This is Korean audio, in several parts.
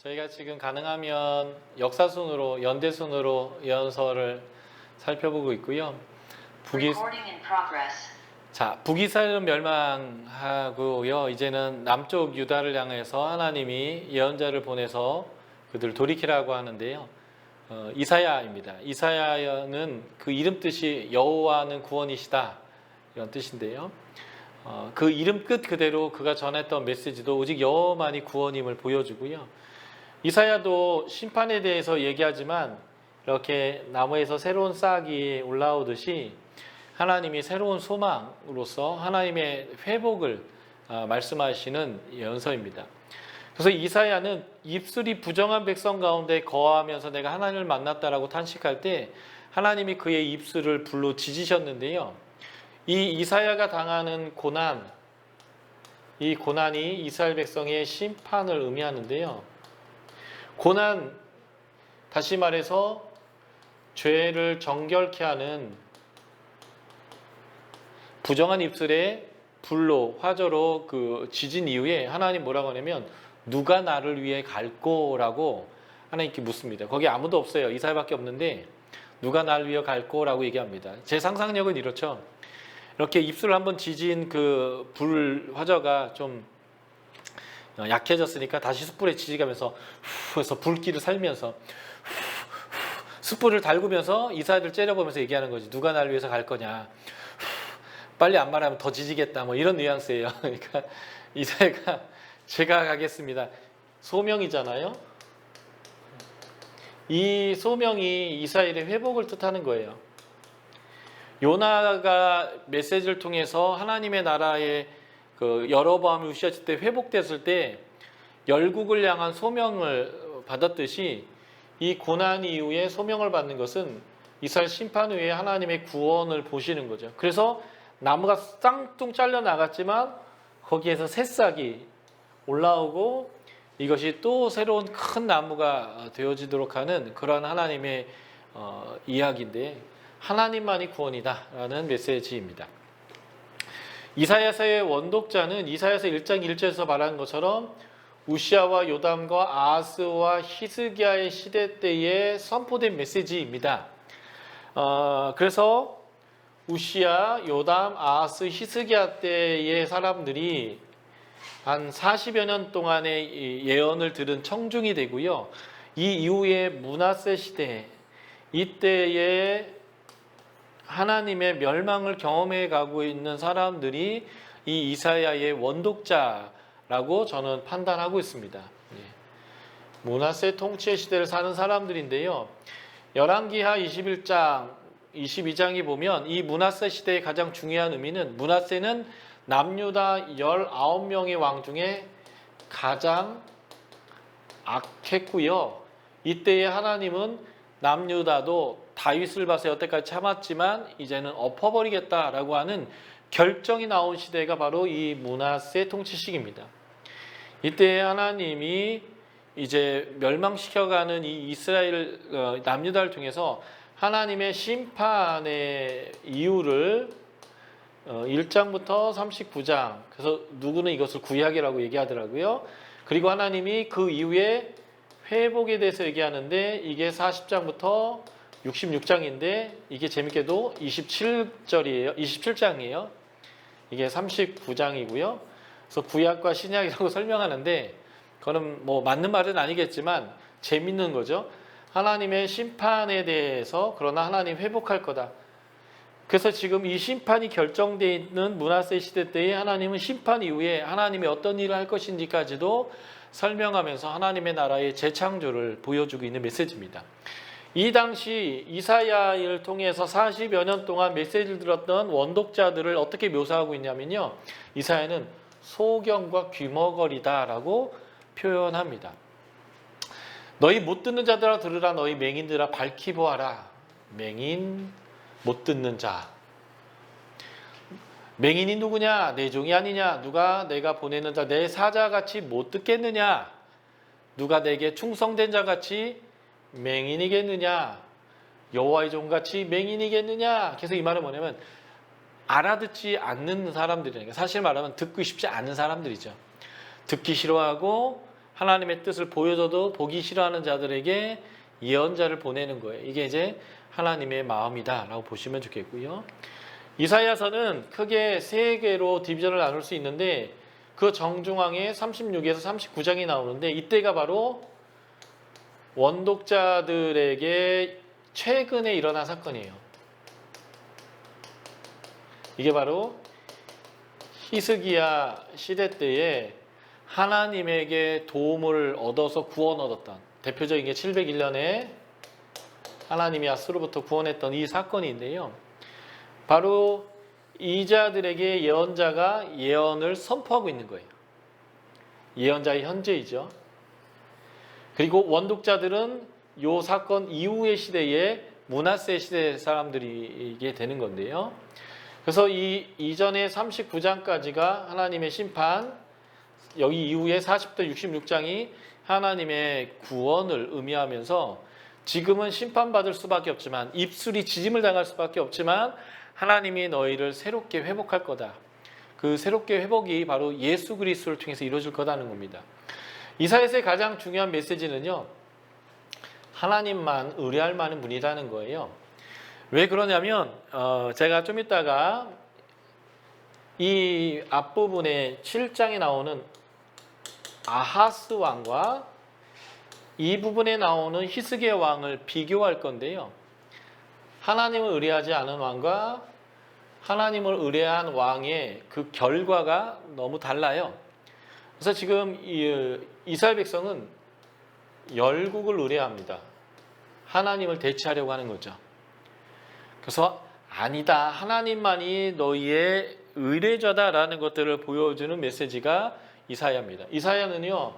저희가 지금 가능하면 역사순으로, 연대순으로 예언서를 살펴보고 있고요. 북이스라엘은 멸망하고요. 이제는 남쪽 유다를 향해서 하나님이 예언자를 보내서 그들을 돌이키라고 하는데요. 이사야입니다. 이사야는 그 이름 뜻이 여호와는 구원이시다 이런 뜻인데요. 그 이름 끝 그대로 그가 전했던 메시지도 오직 여호와만이 구원임을 보여주고요. 이사야도 심판에 대해서 얘기하지만 이렇게 나무에서 새로운 싹이 올라오듯이 하나님이 새로운 소망으로서 하나님의 회복을 말씀하시는 예언서입니다. 그래서 이사야는 입술이 부정한 백성 가운데 거하면서 내가 하나님을 만났다라고 탄식할 때 하나님이 그의 입술을 불로 지지셨는데요. 이 이사야가 당하는 고난, 이 고난이 이스라엘 백성의 심판을 의미하는데요. 고난, 다시 말해서 죄를 정결케 하는 부정한 입술에 불로, 화저로 그 지진 이후에 하나님 뭐라고 하냐면 누가 나를 위해 갈꼬라고 하나님께 묻습니다. 거기 아무도 없어요. 이사야밖에 없는데 누가 나를 위해 갈꼬라고 얘기합니다. 제 상상력은 이렇죠. 이렇게 입술을 한번 지진 그 불 화저가 좀 약해졌으니까 다시 숯불에 지지가면서 후 해서 불길을 살면서 숯불을 달구면서 이사야를 째려보면서 얘기하는 거지. 누가 나를 위해서 갈 거냐. 빨리 안 말하면 더 지지겠다. 뭐 이런 뉘앙스예요. 그러니까 이사야가 제가 가겠습니다. 소명이잖아요. 이 소명이 이스라엘의 회복을 뜻하는 거예요. 요나가 메시지를 통해서 하나님의 나라의 그 여로보암이 우시아칠 때 회복됐을 때 열국을 향한 소명을 받았듯이 이 고난 이후에 소명을 받는 것은 이스라엘 심판 후에 하나님의 구원을 보시는 거죠. 그래서 나무가 쌍뚱 잘려 나갔지만 거기에서 새싹이 올라오고 이것이 또 새로운 큰 나무가 되어지도록 하는 그러한 하나님의 이야기인데 하나님만이 구원이다라는 메시지입니다. 이사야서의 원독자는 이사야서 1장 1절에서 말한 것처럼 우시아와 요담과 아하스와 히스기야의 시대 때에 선포된 메시지입니다. 그래서 우시아, 요담, 아하스, 히스기야 때의 사람들이 한 40여 년 동안의 예언을 들은 청중이 되고요. 이 이후에 므낫세 시대, 이때에 하나님의 멸망을 경험해 가고 있는 사람들이 이 이사야의 원독자라고 저는 판단하고 있습니다. 므낫세 통치의 시대를 사는 사람들인데요. 열왕기하 21장, 22장이 보면 이 므낫세 시대의 가장 중요한 의미는 므낫세는 남유다 19명의 왕 중에 가장 악했고요. 이때에 하나님은 남유다도 다윗을 봐서 여태까지 참았지만 이제는 엎어버리겠다라고 하는 결정이 나온 시대가 바로 이 므낫세 통치 시기입니다. 이때 하나님이 이제 멸망시켜가는 이 이스라엘 남유다를 통해서 하나님의 심판의 이유를 1장부터 39장, 그래서 누구는 이것을 구약이라고 얘기하더라고요. 그리고 하나님이 그 이후에 회복에 대해서 얘기하는데 이게 40장부터 66장인데 이게 재밌게도 27장이에요. 이게 39장이고요. 그래서 구약과 신약이라고 설명하는데 그거는 뭐 맞는 말은 아니겠지만 재밌는 거죠. 하나님의 심판에 대해서 그러나 하나님 회복할 거다. 그래서 지금 이 심판이 결정되어 있는 므낫세 시대 때에 하나님은 심판 이후에 하나님이 어떤 일을 할 것인지까지도 설명하면서 하나님의 나라의 재창조를 보여주고 있는 메시지입니다. 이 당시 이사야를 통해서 40여 년 동안 메시지를 들었던 원독자들을 어떻게 묘사하고 있냐면요. 이사야는 소경과 귀머거리다라고 표현합니다. 너희 못 듣는 자들아 들으라. 너희 맹인들아 밝히 보아라. 맹인, 못 듣는 자. 맹인이 누구냐? 내 종이 아니냐? 누가 내가 보내는 자, 내 사자같이 못 듣겠느냐? 누가 내게 충성된 자같이 맹인이겠느냐? 여호와의 종같이 맹인이겠느냐? 그래서 이 말은 뭐냐면 알아듣지 않는 사람들이니까 사실 말하면 듣고 싶지 않은 사람들이죠. 듣기 싫어하고 하나님의 뜻을 보여줘도 보기 싫어하는 자들에게 예언자를 보내는 거예요. 이게 이제 하나님의 마음이다라고 보시면 좋겠고요. 이사야서는 크게 세 개로 디비전을 나눌 수 있는데 그 정중앙에 36에서 39장이 나오는데 이때가 바로 원독자들에게 최근에 일어난 사건이에요. 이게 바로 히스기야 시대 때에 하나님에게 도움을 얻어서 구원 얻었던 대표적인 게 701년에 하나님이 아수르부터 구원했던 이 사건인데요. 바로 이 자들에게 예언자가 예언을 선포하고 있는 거예요. 예언자의 현재이죠. 그리고 원독자들은 이 사건 이후의 시대에 므낫세 시대 사람들이게 되는 건데요. 그래서 이 이전의 39장까지가 하나님의 심판, 여기 이후에 40도 66장이 하나님의 구원을 의미하면서 지금은 심판받을 수밖에 없지만 입술이 지짐을 당할 수밖에 없지만 하나님이 너희를 새롭게 회복할 거다. 그 새롭게 회복이 바로 예수 그리스도를 통해서 이루어질 거다는 겁니다. 이사야서의 가장 중요한 메시지는요. 하나님만 의뢰할 만한 분이라는 거예요. 왜 그러냐면 제가 좀 이따가 이 앞부분에 7장에 나오는 아하스 왕과 이 부분에 나오는 히스기야 왕을 비교할 건데요. 하나님을 의뢰하지 않은 왕과 하나님을 의뢰한 왕의 그 결과가 너무 달라요. 그래서 지금 이스라엘 백성은 열국을 의뢰합니다. 하나님을 대체하려고 하는 거죠. 그래서 아니다. 하나님만이 너희의 의뢰자다라는 것들을 보여주는 메시지가 이사야입니다. 이사야는요.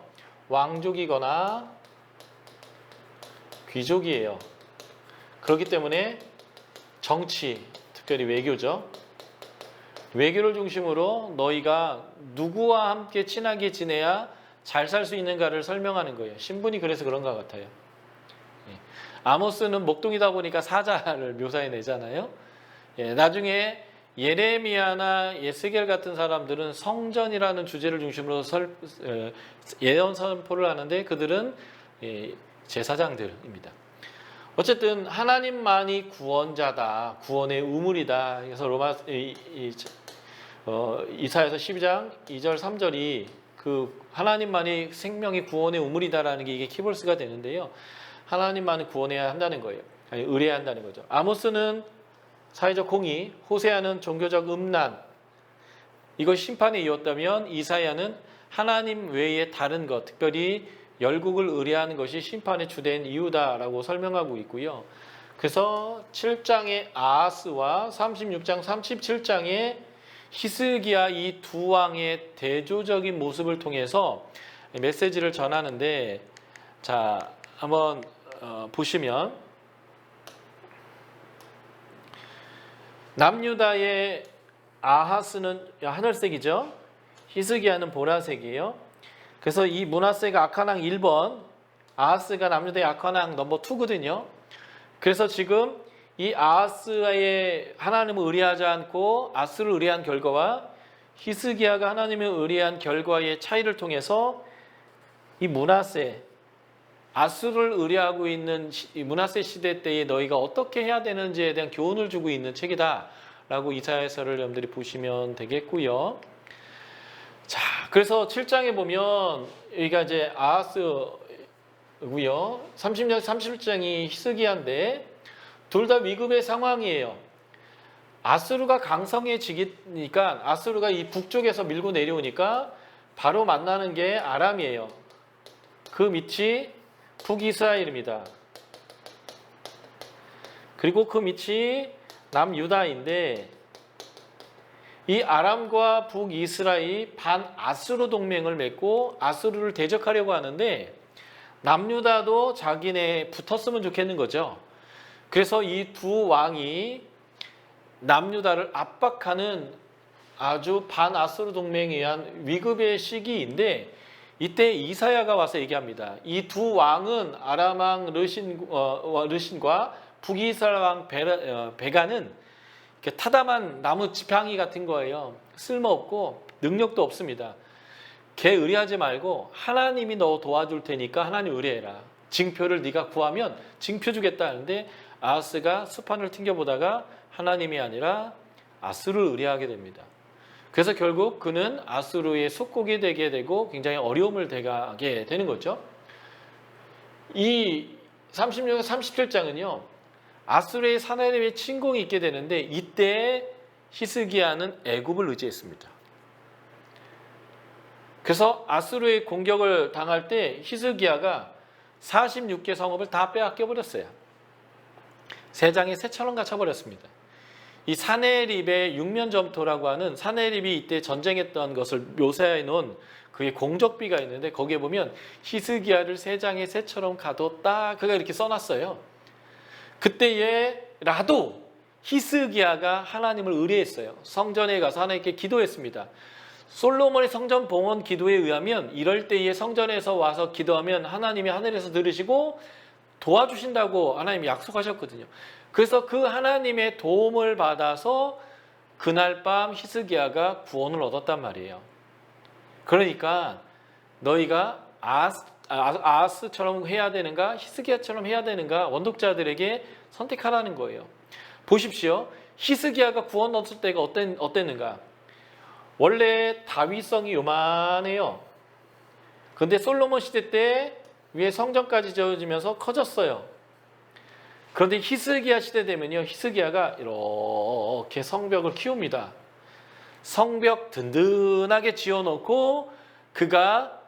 왕족이거나 귀족이에요. 그렇기 때문에 정치, 특별히 외교죠. 외교를 중심으로 너희가 누구와 함께 친하게 지내야 잘 살 수 있는가를 설명하는 거예요. 신분이 그래서 그런 것 같아요. 아모스는 목동이다 보니까 사자를 묘사해내잖아요. 나중에 예레미야나 예스겔 같은 사람들은 성전이라는 주제를 중심으로 예언 선포를 하는데 그들은 제사장들입니다. 어쨌든 하나님만이 구원자다, 구원의 우물이다. 그래서 이사야서 12장 2절 3절이 그 하나님만이 생명의 구원의 우물이다라는 게 이게 키볼스가 되는데요. 하나님만을 구원해야 한다는 거예요. 아니, 의뢰해야 한다는 거죠. 아모스는 사회적 공의, 호세아는 종교적 음란. 이것이 심판에 이었다면 이사야는 하나님 외에 다른 것, 특별히 열국을 의뢰하는 것이 심판의 주된 이유다라고 설명하고 있고요. 그래서 7장의 아하스와 36장, 37장의 히스기야 이 두 왕의 대조적인 모습을 통해서 메시지를 전하는데 자, 한번 보시면 남유다의 아하스는 하늘색이죠. 히스기야는 보라색이에요. 그래서 이 므낫세가 악한왕 1번, 아하스가 남유다의 악한왕 넘버 2거든요. 그래서 지금 이 아하스의 하나님을 의뢰하지 않고 아스를 의뢰한 결과와 히스기야가 하나님을 의뢰한 결과의 차이를 통해서 이 므낫세, 아스를 의뢰하고 있는 이 므낫세 시대 때에 너희가 어떻게 해야 되는지에 대한 교훈을 주고 있는 책이다라고 이사야서를 여러분들이 보시면 되겠고요. 자, 그래서 7장에 보면 여기가 이제 아하스고요. 30장, 31장이 히스기야인데 둘 다 위급의 상황이에요. 아스루가 강성해지니까 아스루가 이 북쪽에서 밀고 내려오니까 바로 만나는 게 아람이에요. 그 밑이 북이스라엘입니다. 그리고 그 밑이 남유다인데 이 아람과 북이스라엘이 반아수르 동맹을 맺고 아수르를 대적하려고 하는데 남유다도 자기네 붙었으면 좋겠는 거죠. 그래서 이 두 왕이 남유다를 압박하는 아주 반아수르 동맹에 의한 위급의 시기인데 이때 이사야가 와서 얘기합니다. 이 두 왕은 아람 왕 르신과 북이스라엘 왕 베가는 타담한 나무 지팡이 같은 거예요. 쓸모없고 능력도 없습니다. 걔 의뢰하지 말고 하나님이 너 도와줄 테니까 하나님 의뢰해라. 징표를 네가 구하면 징표 주겠다 하는데 아하스가 수판을 튕겨보다가 하나님이 아니라 아수르를 의뢰하게 됩니다. 그래서 결국 그는 아수르의 속국이 되게 되고 굉장히 어려움을 당하게 되는 거죠. 이 36, 37장은요. 아수르의 사나리의 침공이 있게 되는데 이때 히스기야는 애굽을 의지했습니다. 그래서 아수르의 공격을 당할 때 히스기야가 46개 성읍을 다 빼앗겨 버렸어요. 세 장에 새처럼 갇혀버렸습니다. 이 사네립의 육면점토라고 하는 사네립이 이때 전쟁했던 것을 묘사해 놓은 그게 공적비가 있는데 거기에 보면 히스기야를 세 장의 새처럼 가뒀다. 그가 이렇게 써놨어요. 그때에라도 히스기야가 하나님을 의뢰했어요. 성전에 가서 하나님께 기도했습니다. 솔로몬의 성전 봉헌 기도에 의하면 이럴 때에 성전에서 와서 기도하면 하나님이 하늘에서 들으시고 도와주신다고 하나님이 약속하셨거든요. 그래서 그 하나님의 도움을 받아서 그날 밤 히스기야가 구원을 얻었단 말이에요. 그러니까 너희가 아하스처럼 해야 되는가 히스기야처럼 해야 되는가 원독자들에게 선택하라는 거예요. 보십시오. 히스기야가 구원 얻을 때가 어땠는가? 원래 다윗성이 요만해요. 근데 솔로몬 시대 때 위에 성전까지 지어지면서 커졌어요. 그런데 히스기야 시대 되면요. 히스기야가 이렇게 성벽을 키웁니다. 성벽 든든하게 지어놓고 그가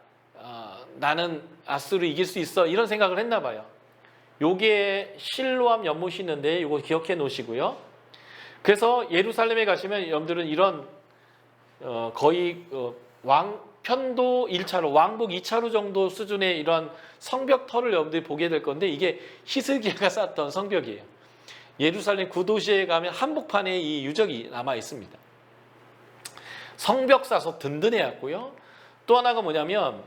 나는 아수르 이길 수 있어 이런 생각을 했나 봐요. 요게 실로암 연못이 있는데 이거 기억해 놓으시고요. 그래서 예루살렘에 가시면 여러분들은 이런 거의 편도 1차로 왕복 2차로 정도 수준의 이런 성벽터를 여러분들이 보게 될 건데 이게 히스기야가 쌓았던 성벽이에요. 예루살렘 구도시에 가면 한복판에 이 유적이 남아 있습니다. 성벽 쌓아서 든든해왔고요. 또 하나가 뭐냐면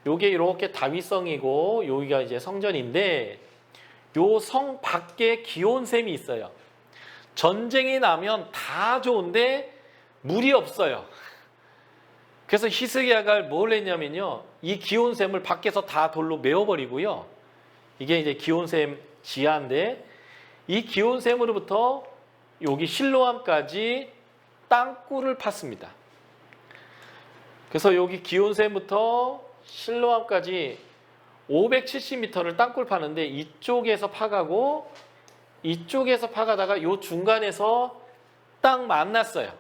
요게 이렇게 다윗성이고 여기가 이제 성전인데 요 성 밖에 기온샘이 있어요. 전쟁이 나면 다 좋은데 물이 없어요. 그래서 히스기야가 뭘 했냐면요. 이 기온샘을 밖에서 다 돌로 메워버리고요. 이게 이제 기온샘 지하인데 이 기온샘으로부터 여기 실로암까지 땅굴을 팠습니다. 그래서 여기 기온샘부터 실로암까지 570m를 땅굴 파는데 이쪽에서 파가고 이쪽에서 파가다가 이 중간에서 딱 만났어요.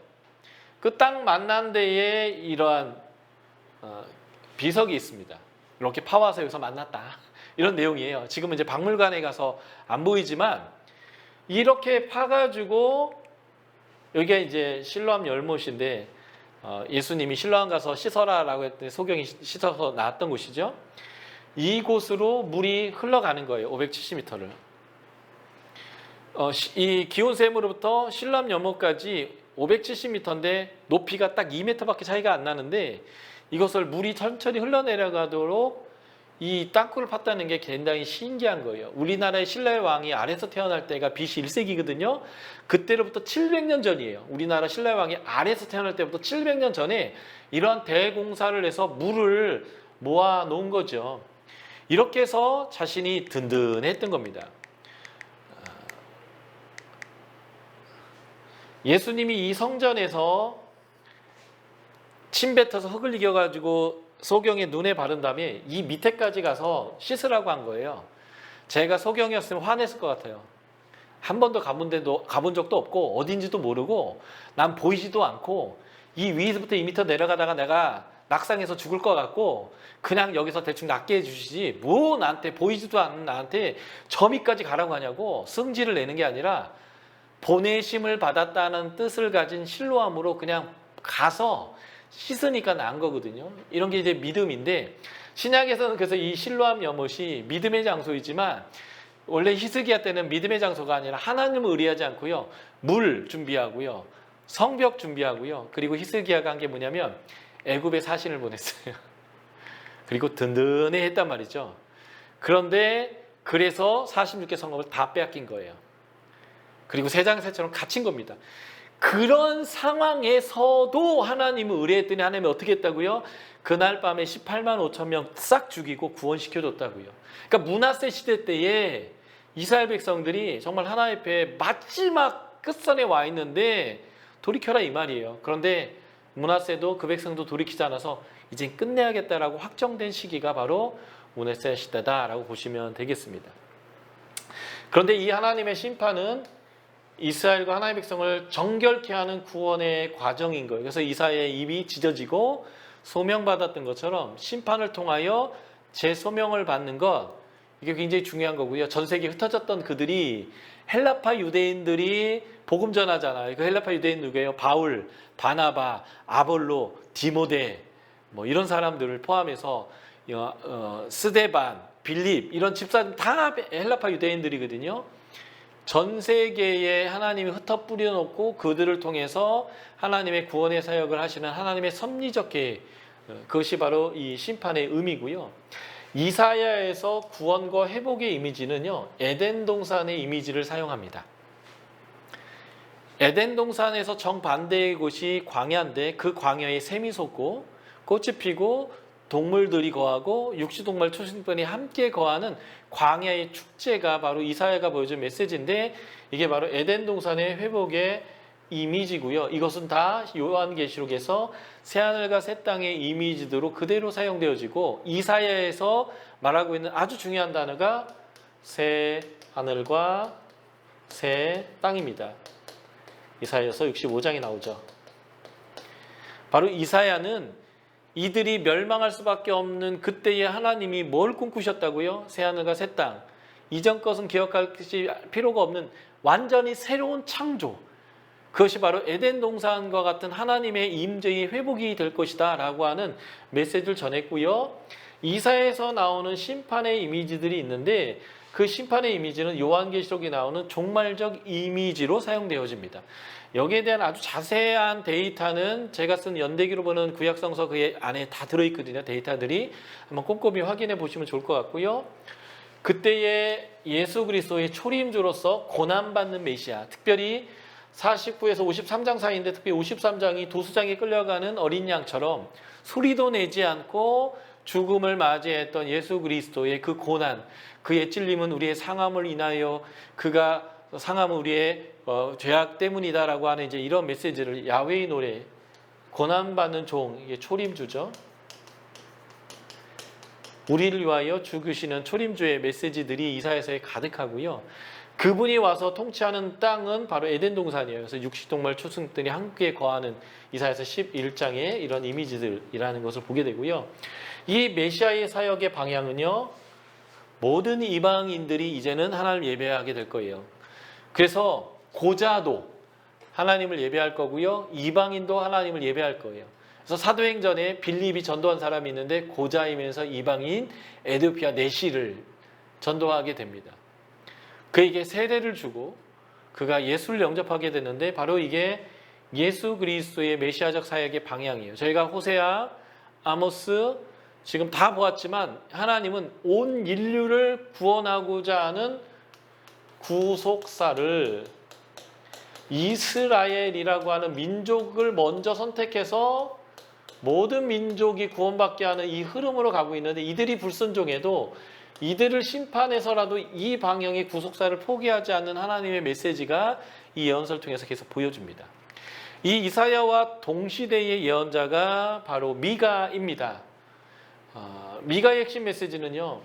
그 딱 만난 데에 이러한 비석이 있습니다. 이렇게 파와서 여기서 만났다. 이런 내용이에요. 지금은 이제 박물관에 가서 안 보이지만 이렇게 파가지고 여기가 이제 실로암 열못인데 예수님이 실로암 가서 씻어라라고 했더니 소경이 씻어서 나왔던 곳이죠. 이곳으로 물이 흘러가는 거예요. 570m를. 이 기온샘으로부터 실로암 연못까지 570m인데 높이가 딱 2m밖에 차이가 안 나는데 이것을 물이 천천히 흘러내려가도록 이 땅굴을 팠다는 게 굉장히 신기한 거예요. 우리나라의 신라의 왕이 아래에서 태어날 때가 BC 1세기거든요. 그때로부터 700년 전이에요. 우리나라 신라의 왕이 아래에서 태어날 때부터 700년 전에 이러한 대공사를 해서 물을 모아 놓은 거죠. 이렇게 해서 자신이 든든했던 겁니다. 예수님이 이 성전에서 침 뱉어서 흙을 이겨가지고 소경의 눈에 바른 다음에 이 밑에까지 가서 씻으라고 한 거예요. 제가 소경이었으면 화냈을 것 같아요. 한 번도 가본 적도 없고 어딘지도 모르고 난 보이지도 않고 이 위에서부터 2m 내려가다가 내가 낙상해서 죽을 것 같고 그냥 여기서 대충 낫게 해주시지 뭐 나한테 보이지도 않는 나한테 저 밑까지 가라고 하냐고 승질을 내는 게 아니라 보내심을 받았다는 뜻을 가진 실로암으로 그냥 가서 씻으니까 나은 거거든요. 이런 게 이제 믿음인데 신약에서는 그래서 이 실로암 연못이 믿음의 장소이지만 원래 히스기야 때는 믿음의 장소가 아니라 하나님을 의뢰하지 않고요. 물 준비하고요. 성벽 준비하고요. 그리고 히스기야가 한 게 뭐냐면 애굽에 사신을 보냈어요. 그리고 든든해 했단 말이죠. 그런데 그래서 46개 성읍을 다 빼앗긴 거예요. 그리고 세장세처럼 갇힌 겁니다. 그런 상황에서도 하나님을 의뢰했더니 하나님이 어떻게 했다고요? 그날 밤에 18만 5천 명 싹 죽이고 구원시켜줬다고요. 그러니까 므낫세 시대 때에 이스라엘 백성들이 정말 하나님 앞에 마지막 끝선에 와 있는데 돌이켜라 이 말이에요. 그런데 므낫세도 그 백성도 돌이키지 않아서 이제 끝내야겠다라고 확정된 시기가 바로 므낫세 시대다라고 보시면 되겠습니다. 그런데 이 하나님의 심판은 이스라엘과 하나님의 백성을 정결케 하는 구원의 과정인 거예요. 그래서 이사야의 입이 찢어지고 소명받았던 것처럼 심판을 통하여 재소명을 받는 것, 이게 굉장히 중요한 거고요. 전 세계에 흩어졌던 그들이 헬라파 유대인들이 복음 전하잖아요. 그 헬라파 유대인 누구예요? 바울, 바나바, 아볼로, 디모데 뭐 이런 사람들을 포함해서 스데반, 빌립 이런 집사들 다 헬라파 유대인들이거든요. 전 세계에 하나님이 흩어 뿌려놓고 그들을 통해서 하나님의 구원의 사역을 하시는 하나님의 섭리적 계획, 그것이 바로 이 심판의 의미고요. 이사야에서 구원과 회복의 이미지는요, 에덴 동산의 이미지를 사용합니다. 에덴 동산에서 정반대의 곳이 광야인데 그 광야에 샘이 솟고 꽃이 피고 동물들이 거하고 육지동물 초식동물이 함께 거하는 광야의 축제가 바로 이사야가 보여준 메시지인데, 이게 바로 에덴 동산의 회복의 이미지고요. 이것은 다 요한계시록에서 새하늘과 새 땅의 이미지대로 그대로 사용되어지고, 이사야에서 말하고 있는 아주 중요한 단어가 새 하늘과 새 땅입니다. 이사야서 65장이 나오죠. 바로 이사야는 이들이 멸망할 수밖에 없는 그때의 하나님이 뭘 꿈꾸셨다고요? 새하늘과 새 땅. 이전 것은 기억할 것이 필요가 없는 완전히 새로운 창조. 그것이 바로 에덴 동산과 같은 하나님의 임재의 회복이 될 것이다 라고 하는 메시지를 전했고요. 이사야에서 나오는 심판의 이미지들이 있는데 그 심판의 이미지는 요한계시록에 나오는 종말적 이미지로 사용되어집니다. 여기에 대한 아주 자세한 데이터는 제가 쓴 연대기로 보는 구약성서 그 안에 다 들어있거든요. 데이터들이 한번 꼼꼼히 확인해 보시면 좋을 것 같고요. 그때의 예수 그리스도의 초림주로서 고난받는 메시아, 특별히 49에서 53장 사이인데 특별히 53장이 도수장에 끌려가는 어린 양처럼 소리도 내지 않고 죽음을 맞이했던 예수 그리스도의 그 고난, 그의 찔림은 우리의 상함을 인하여, 그가 상함은 우리의 죄악 때문이다라고 하는 이제 이런 메시지를 야훼의 노래, 고난받는 종, 이게 초림주죠. 우리를 위하여 죽으시는 초림주의 메시지들이 이사야서에 가득하고요. 그분이 와서 통치하는 땅은 바로 에덴 동산이에요. 그래서 육식동물 초승들이 함께 거하는 이사야서 11장의 이런 이미지들이라는 것을 보게 되고요. 이 메시아의 사역의 방향은요, 모든 이방인들이 이제는 하나님을 예배하게 될 거예요. 그래서 고자도 하나님을 예배할 거고요, 이방인도 하나님을 예배할 거예요. 그래서 사도행전에 빌립이 전도한 사람이 있는데 고자이면서 이방인 에디오피아 내시를 전도하게 됩니다. 그에게 세례를 주고 그가 예수를 영접하게 되는데 바로 이게 예수 그리스도의 메시아적 사역의 방향이에요. 저희가 호세아, 아모스 지금 다 보았지만 하나님은 온 인류를 구원하고자 하는 구속사를 이스라엘이라고 하는 민족을 먼저 선택해서 모든 민족이 구원받게 하는 이 흐름으로 가고 있는데, 이들이 불순종해도 이들을 심판해서라도 이 방향의 구속사를 포기하지 않는 하나님의 메시지가 이 예언서를 통해서 계속 보여줍니다. 이 이사야와 동시대의 예언자가 바로 미가입니다. 미가의 핵심 메시지는요,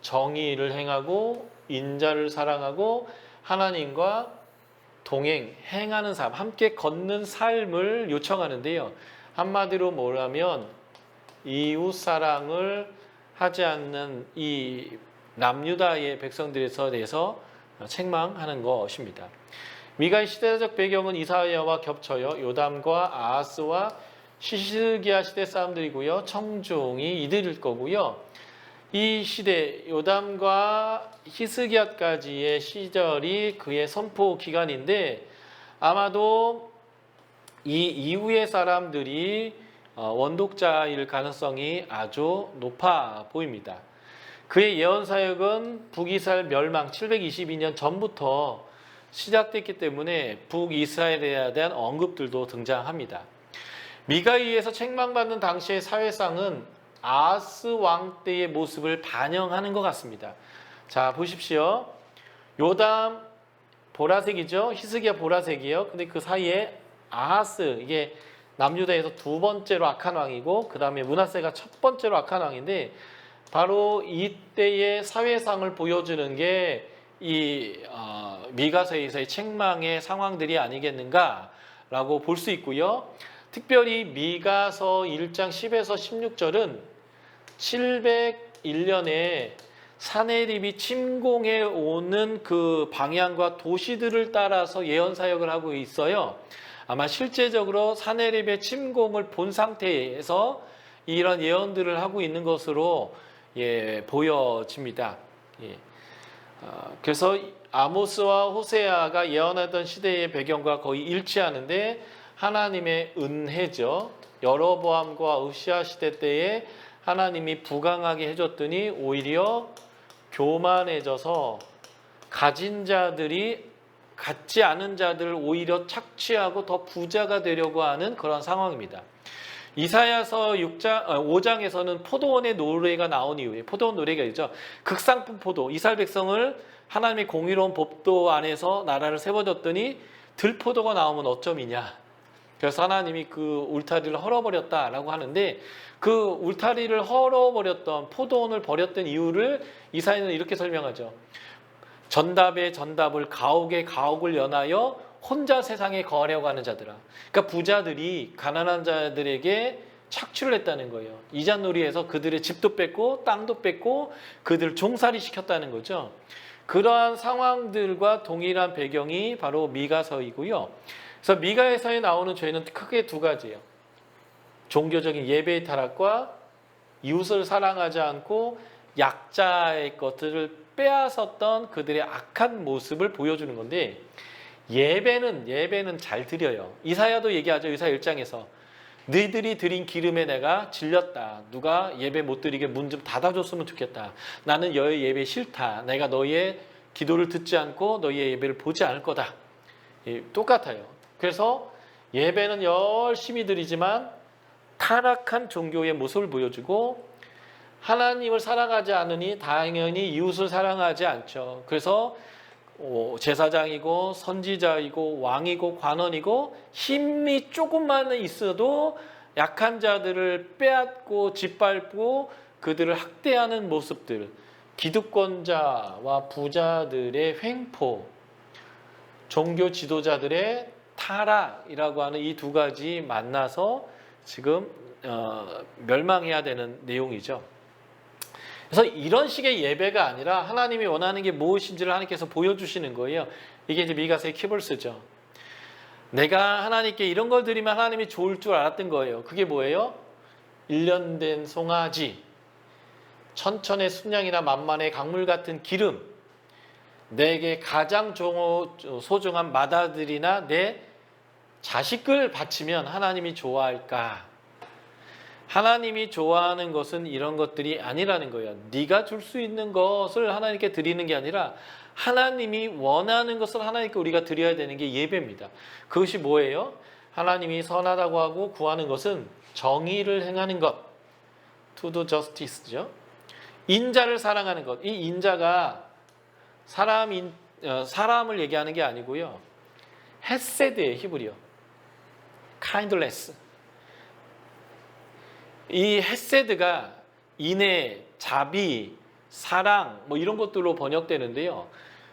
정의를 행하고 인자를 사랑하고 하나님과 동행, 행하는 삶, 함께 걷는 삶을 요청하는데요. 한마디로 뭐라면 이웃사랑을 하지 않는 이 남유다의 백성들에 대해서 책망하는 것입니다. 미가의 시대적 배경은 이사야와 겹쳐요. 요담과 아하스와 히스기야 시대 사람들이고요. 청중이 이들일 거고요. 이 시대 요담과 히스기야까지의 시절이 그의 선포 기간인데, 아마도 이 이후의 사람들이 원독자일 가능성이 아주 높아 보입니다. 그의 예언 사역은 북이스라엘 멸망 722년 전부터 시작됐기 때문에 북이스라엘에 대한 언급들도 등장합니다. 미가에 의해서 책망받는 당시의 사회상은 아하스 왕 때의 모습을 반영하는 것 같습니다. 자, 보십시오. 요담 보라색이죠. 히스기야 보라색이에요. 근데 그 사이에 아하스, 이게 남유다에서 두 번째로 악한 왕이고 그 다음에 므낫세가 첫 번째로 악한 왕인데, 바로 이때의 사회상을 보여주는 게 이 미가서에서의 책망의 상황들이 아니겠는가라고 볼 수 있고요. 특별히 미가서 1장 10에서 16절은 701년에 사네립이 침공해 오는 그 방향과 도시들을 따라서 예언 사역을 하고 있어요. 아마 실제적으로 사네립의 침공을 본 상태에서 이런 예언들을 하고 있는 것으로 보여집니다. 그래서 아모스와 호세아가 예언하던 시대의 배경과 거의 일치하는데, 하나님의 은혜죠. 여로보암과 으시야 시대 때에 하나님이 부강하게 해줬더니 오히려 교만해져서 가진 자들이 갖지 않은 자들을 오히려 착취하고 더 부자가 되려고 하는 그런 상황입니다. 이사야서 5장에서는 포도원의 노래가 나온 이후에, 포도원 노래가 있죠. 극상품 포도, 이스라엘 백성을 하나님의 공의로운 법도 안에서 나라를 세워줬더니 들포도가 나오면 어쩌미냐. 그래서 하나님이 그 울타리를 헐어버렸다라고 하는데, 그 울타리를 헐어버렸던, 포도원을 버렸던 이유를 이사야는 이렇게 설명하죠. 전답에 전답을, 가옥에 가옥을 연하여 혼자 세상에 거하려고 하는 자들아. 그러니까 부자들이 가난한 자들에게 착취를 했다는 거예요. 이자놀이해서 그들의 집도 뺏고 땅도 뺏고 그들을 종살이 시켰다는 거죠. 그러한 상황들과 동일한 배경이 바로 미가서이고요. 그래서 미가에서에 나오는 죄는 크게 두 가지예요. 종교적인 예배의 타락과 이웃을 사랑하지 않고 약자의 것들을 빼앗았던 그들의 악한 모습을 보여주는 건데, 예배는 잘 드려요. 이사야도 얘기하죠. 이사야 1장에서 너희들이 드린 기름에 내가 질렸다. 누가 예배 못 드리게 문 좀 닫아줬으면 좋겠다. 나는 너희 예배 싫다. 내가 너희의 기도를 듣지 않고 너희의 예배를 보지 않을 거다. 똑같아요. 그래서 예배는 열심히 드리지만 타락한 종교의 모습을 보여주고, 하나님을 사랑하지 않으니 당연히 이웃을 사랑하지 않죠. 그래서 제사장이고 선지자이고 왕이고 관원이고 힘이 조금만 있어도 약한 자들을 빼앗고 짓밟고 그들을 학대하는 모습들, 기득권자와 부자들의 횡포, 종교 지도자들의 타락이라고 하는 이 두 가지 만나서 지금 멸망해야 되는 내용이죠. 그래서 이런 식의 예배가 아니라 하나님이 원하는 게 무엇인지를 하나님께서 보여주시는 거예요. 이게 이제 미가서의 키볼스죠. 내가 하나님께 이런 걸 드리면 하나님이 좋을 줄 알았던 거예요. 그게 뭐예요? 1년 된 송아지, 천천의 순양이나 만만의 강물 같은 기름, 내게 가장 소중한 맏아들이나 내 자식을 바치면 하나님이 좋아할까? 하나님이 좋아하는 것은 이런 것들이 아니라는 거예요. 네가 줄 수 있는 것을 하나님께 드리는 게 아니라 하나님이 원하는 것을 하나님께 우리가 드려야 되는 게 예배입니다. 그것이 뭐예요? 하나님이 선하다고 하고 구하는 것은 정의를 행하는 것, to do justice죠. 인자를 사랑하는 것. 이 인자가 사람을 얘기하는 게 아니고요. 헤세드의 히브리어. kindness. 이 헤세드가 인애, 자비, 사랑 뭐 이런 것들로 번역되는데요.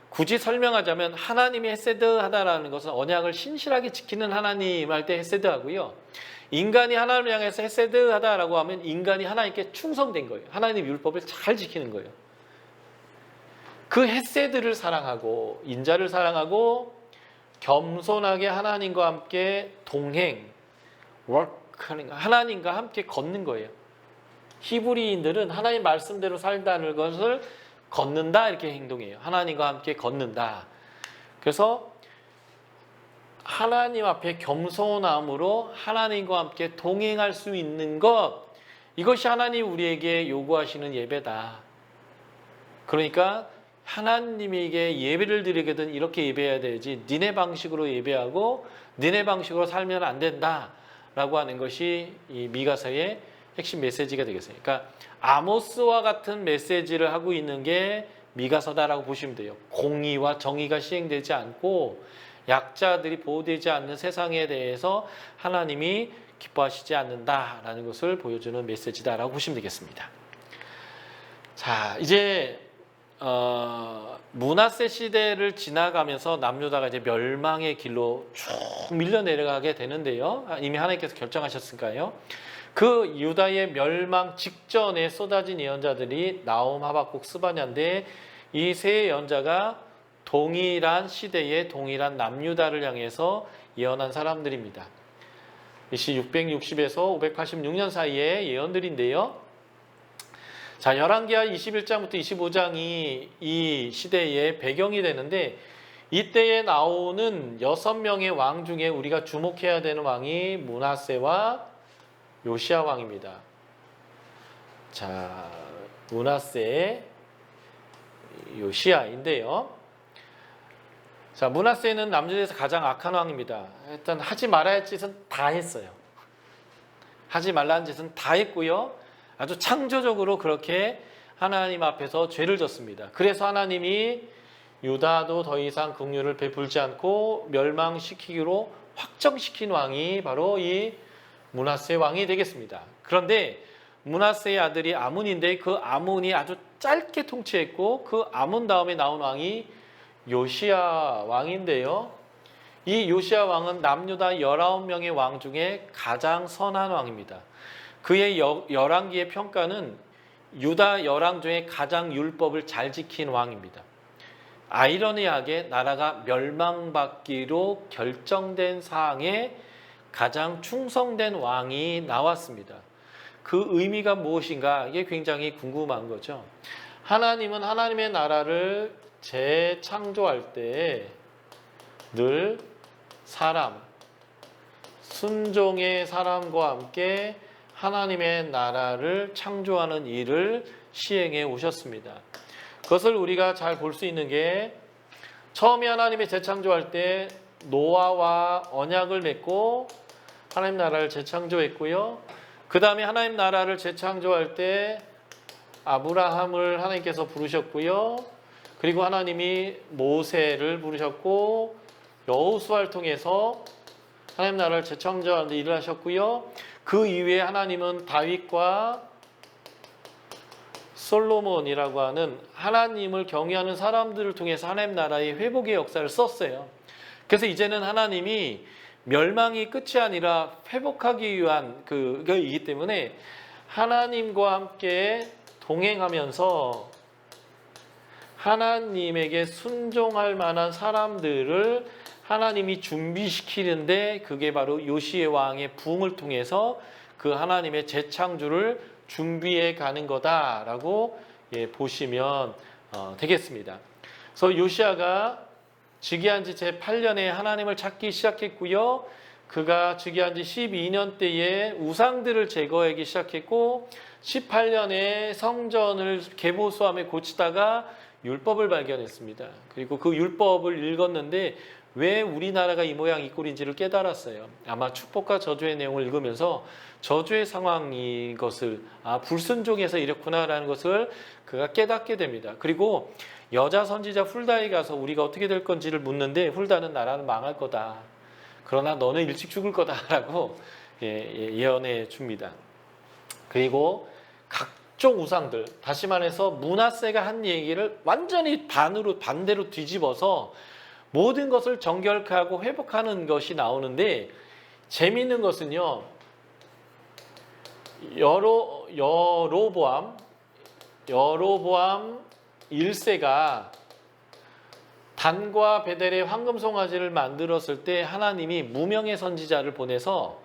굳이 설명하자면 하나님이 헤세드하다라는 것은 언약을 신실하게 지키는 하나님 할 때 헤세드하고요. 인간이 하나님을 향해서 헤세드하다라고 하면 인간이 하나님께 충성된 거예요. 하나님의 율법을 잘 지키는 거예요. 그 헤세드를 사랑하고 인자를 사랑하고 겸손하게 하나님과 함께 동행, 하나님과 함께 걷는 거예요. 히브리인들은 하나님 말씀대로 살다는 것을 걷는다 이렇게 행동해요. 하나님과 함께 걷는다. 그래서 하나님 앞에 겸손함으로 하나님과 함께 동행할 수 있는 것, 이것이 하나님 우리에게 요구하시는 예배다. 그러니까 하나님에게 예배를 드리거든 이렇게 예배해야 되지 니네 방식으로 예배하고 니네 방식으로 살면 안 된다라고 하는 것이 이 미가서의 핵심 메시지가 되겠어요. 그러니까 아모스와 같은 메시지를 하고 있는 게 미가서다라고 보시면 돼요. 공의와 정의가 시행되지 않고 약자들이 보호되지 않는 세상에 대해서 하나님이 기뻐하시지 않는다라는 것을 보여주는 메시지다라고 보시면 되겠습니다. 자, 이제 므낫세 시대를 지나가면서 남유다가 이제 멸망의 길로 쭉 밀려 내려가게 되는데요. 이미 하나님께서 결정하셨을까요? 그 유다의 멸망 직전에 쏟아진 예언자들이 나홈, 하박국, 스바냐인데 이 세 예언자가 동일한 시대에 동일한 남유다를 향해서 예언한 사람들입니다. 이시 660에서 586년 사이의 예언들인데요. 자, 열왕기하 21장부터 25장이 이 시대의 배경이 되는데 이때에 나오는 6명의 왕 중에 우리가 주목해야 되는 왕이 므낫세와 요시야 왕입니다. 자, 므낫세, 요시야인데요. 자, 므낫세는 남유다에서 가장 악한 왕입니다. 일단 하지 말아야 할 짓은 다 했어요. 하지 말라는 짓은 다 했고요. 아주 창조적으로 그렇게 하나님 앞에서 죄를 졌습니다. 그래서 하나님이 유다도 더 이상 긍휼을 베풀지 않고 멸망시키기로 확정시킨 왕이 바로 이 므낫세 왕이 되겠습니다. 그런데 므낫세의 아들이 아문인데 그 아문이 아주 짧게 통치했고 그 아문 다음에 나온 왕이 요시야 왕인데요. 이 요시야 왕은 남유다 19명의 왕 중에 가장 선한 왕입니다. 그의 열왕기의 평가는 유다 열왕 중에 가장 율법을 잘 지킨 왕입니다. 아이러니하게 나라가 멸망받기로 결정된 사항에 가장 충성된 왕이 나왔습니다. 그 의미가 무엇인가 이게 굉장히 궁금한 거죠. 하나님은 하나님의 나라를 재창조할 때 늘 사람, 순종의 사람과 함께 하나님의 나라를 창조하는 일을 시행해 오셨습니다. 그것을 우리가 잘 볼 수 있는 게 처음에 하나님이 재창조할 때 노아와 언약을 맺고 하나님 나라를 재창조했고요. 그 다음에 하나님 나라를 재창조할 때 아브라함을 하나님께서 부르셨고요. 그리고 하나님이 모세를 부르셨고 여호수아를 통해서 하나님 나라를 재창조하는 데 일을 하셨고요. 그 이후에 하나님은 다윗과 솔로몬이라고 하는 하나님을 경외하는 사람들을 통해서 하나님 나라의 회복의 역사를 썼어요. 그래서 이제는 하나님이 멸망이 끝이 아니라 회복하기 위한 그이기 때문에 하나님과 함께 동행하면서 하나님에게 순종할 만한 사람들을 하나님이 준비시키는데 그게 바로 요시야 왕의 부흥을 통해서 그 하나님의 재창조를 준비해 가는 거다라고 보시면 되겠습니다. 그래서 요시야가 즉위한 지 제8년에 하나님을 찾기 시작했고요. 그가 즉위한 지 12년 때에 우상들을 제거하기 시작했고 18년에 성전을 개보수함에 고치다가 율법을 발견했습니다. 그리고 그 율법을 읽었는데 왜 우리나라가 이 모양 이 꼴인지를 깨달았어요. 아마 축복과 저주의 내용을 읽으면서 저주의 상황인 것을 불순종해서 이렇구나라는 것을 그가 깨닫게 됩니다. 그리고 여자 선지자 훌다에 가서 우리가 어떻게 될 건지를 묻는데 훌다는 나라는 망할 거다. 그러나 너는 일찍 죽을 거다라고 예언해 줍니다. 그리고 각종 우상들, 다시 말해서 므낫세가 한 얘기를 완전히 반대로 뒤집어서 모든 것을 정결하고 회복하는 것이 나오는데 재미있는 것은요. 여로보암 1세가 단과 베델의 황금송아지를 만들었을 때 하나님이 무명의 선지자를 보내서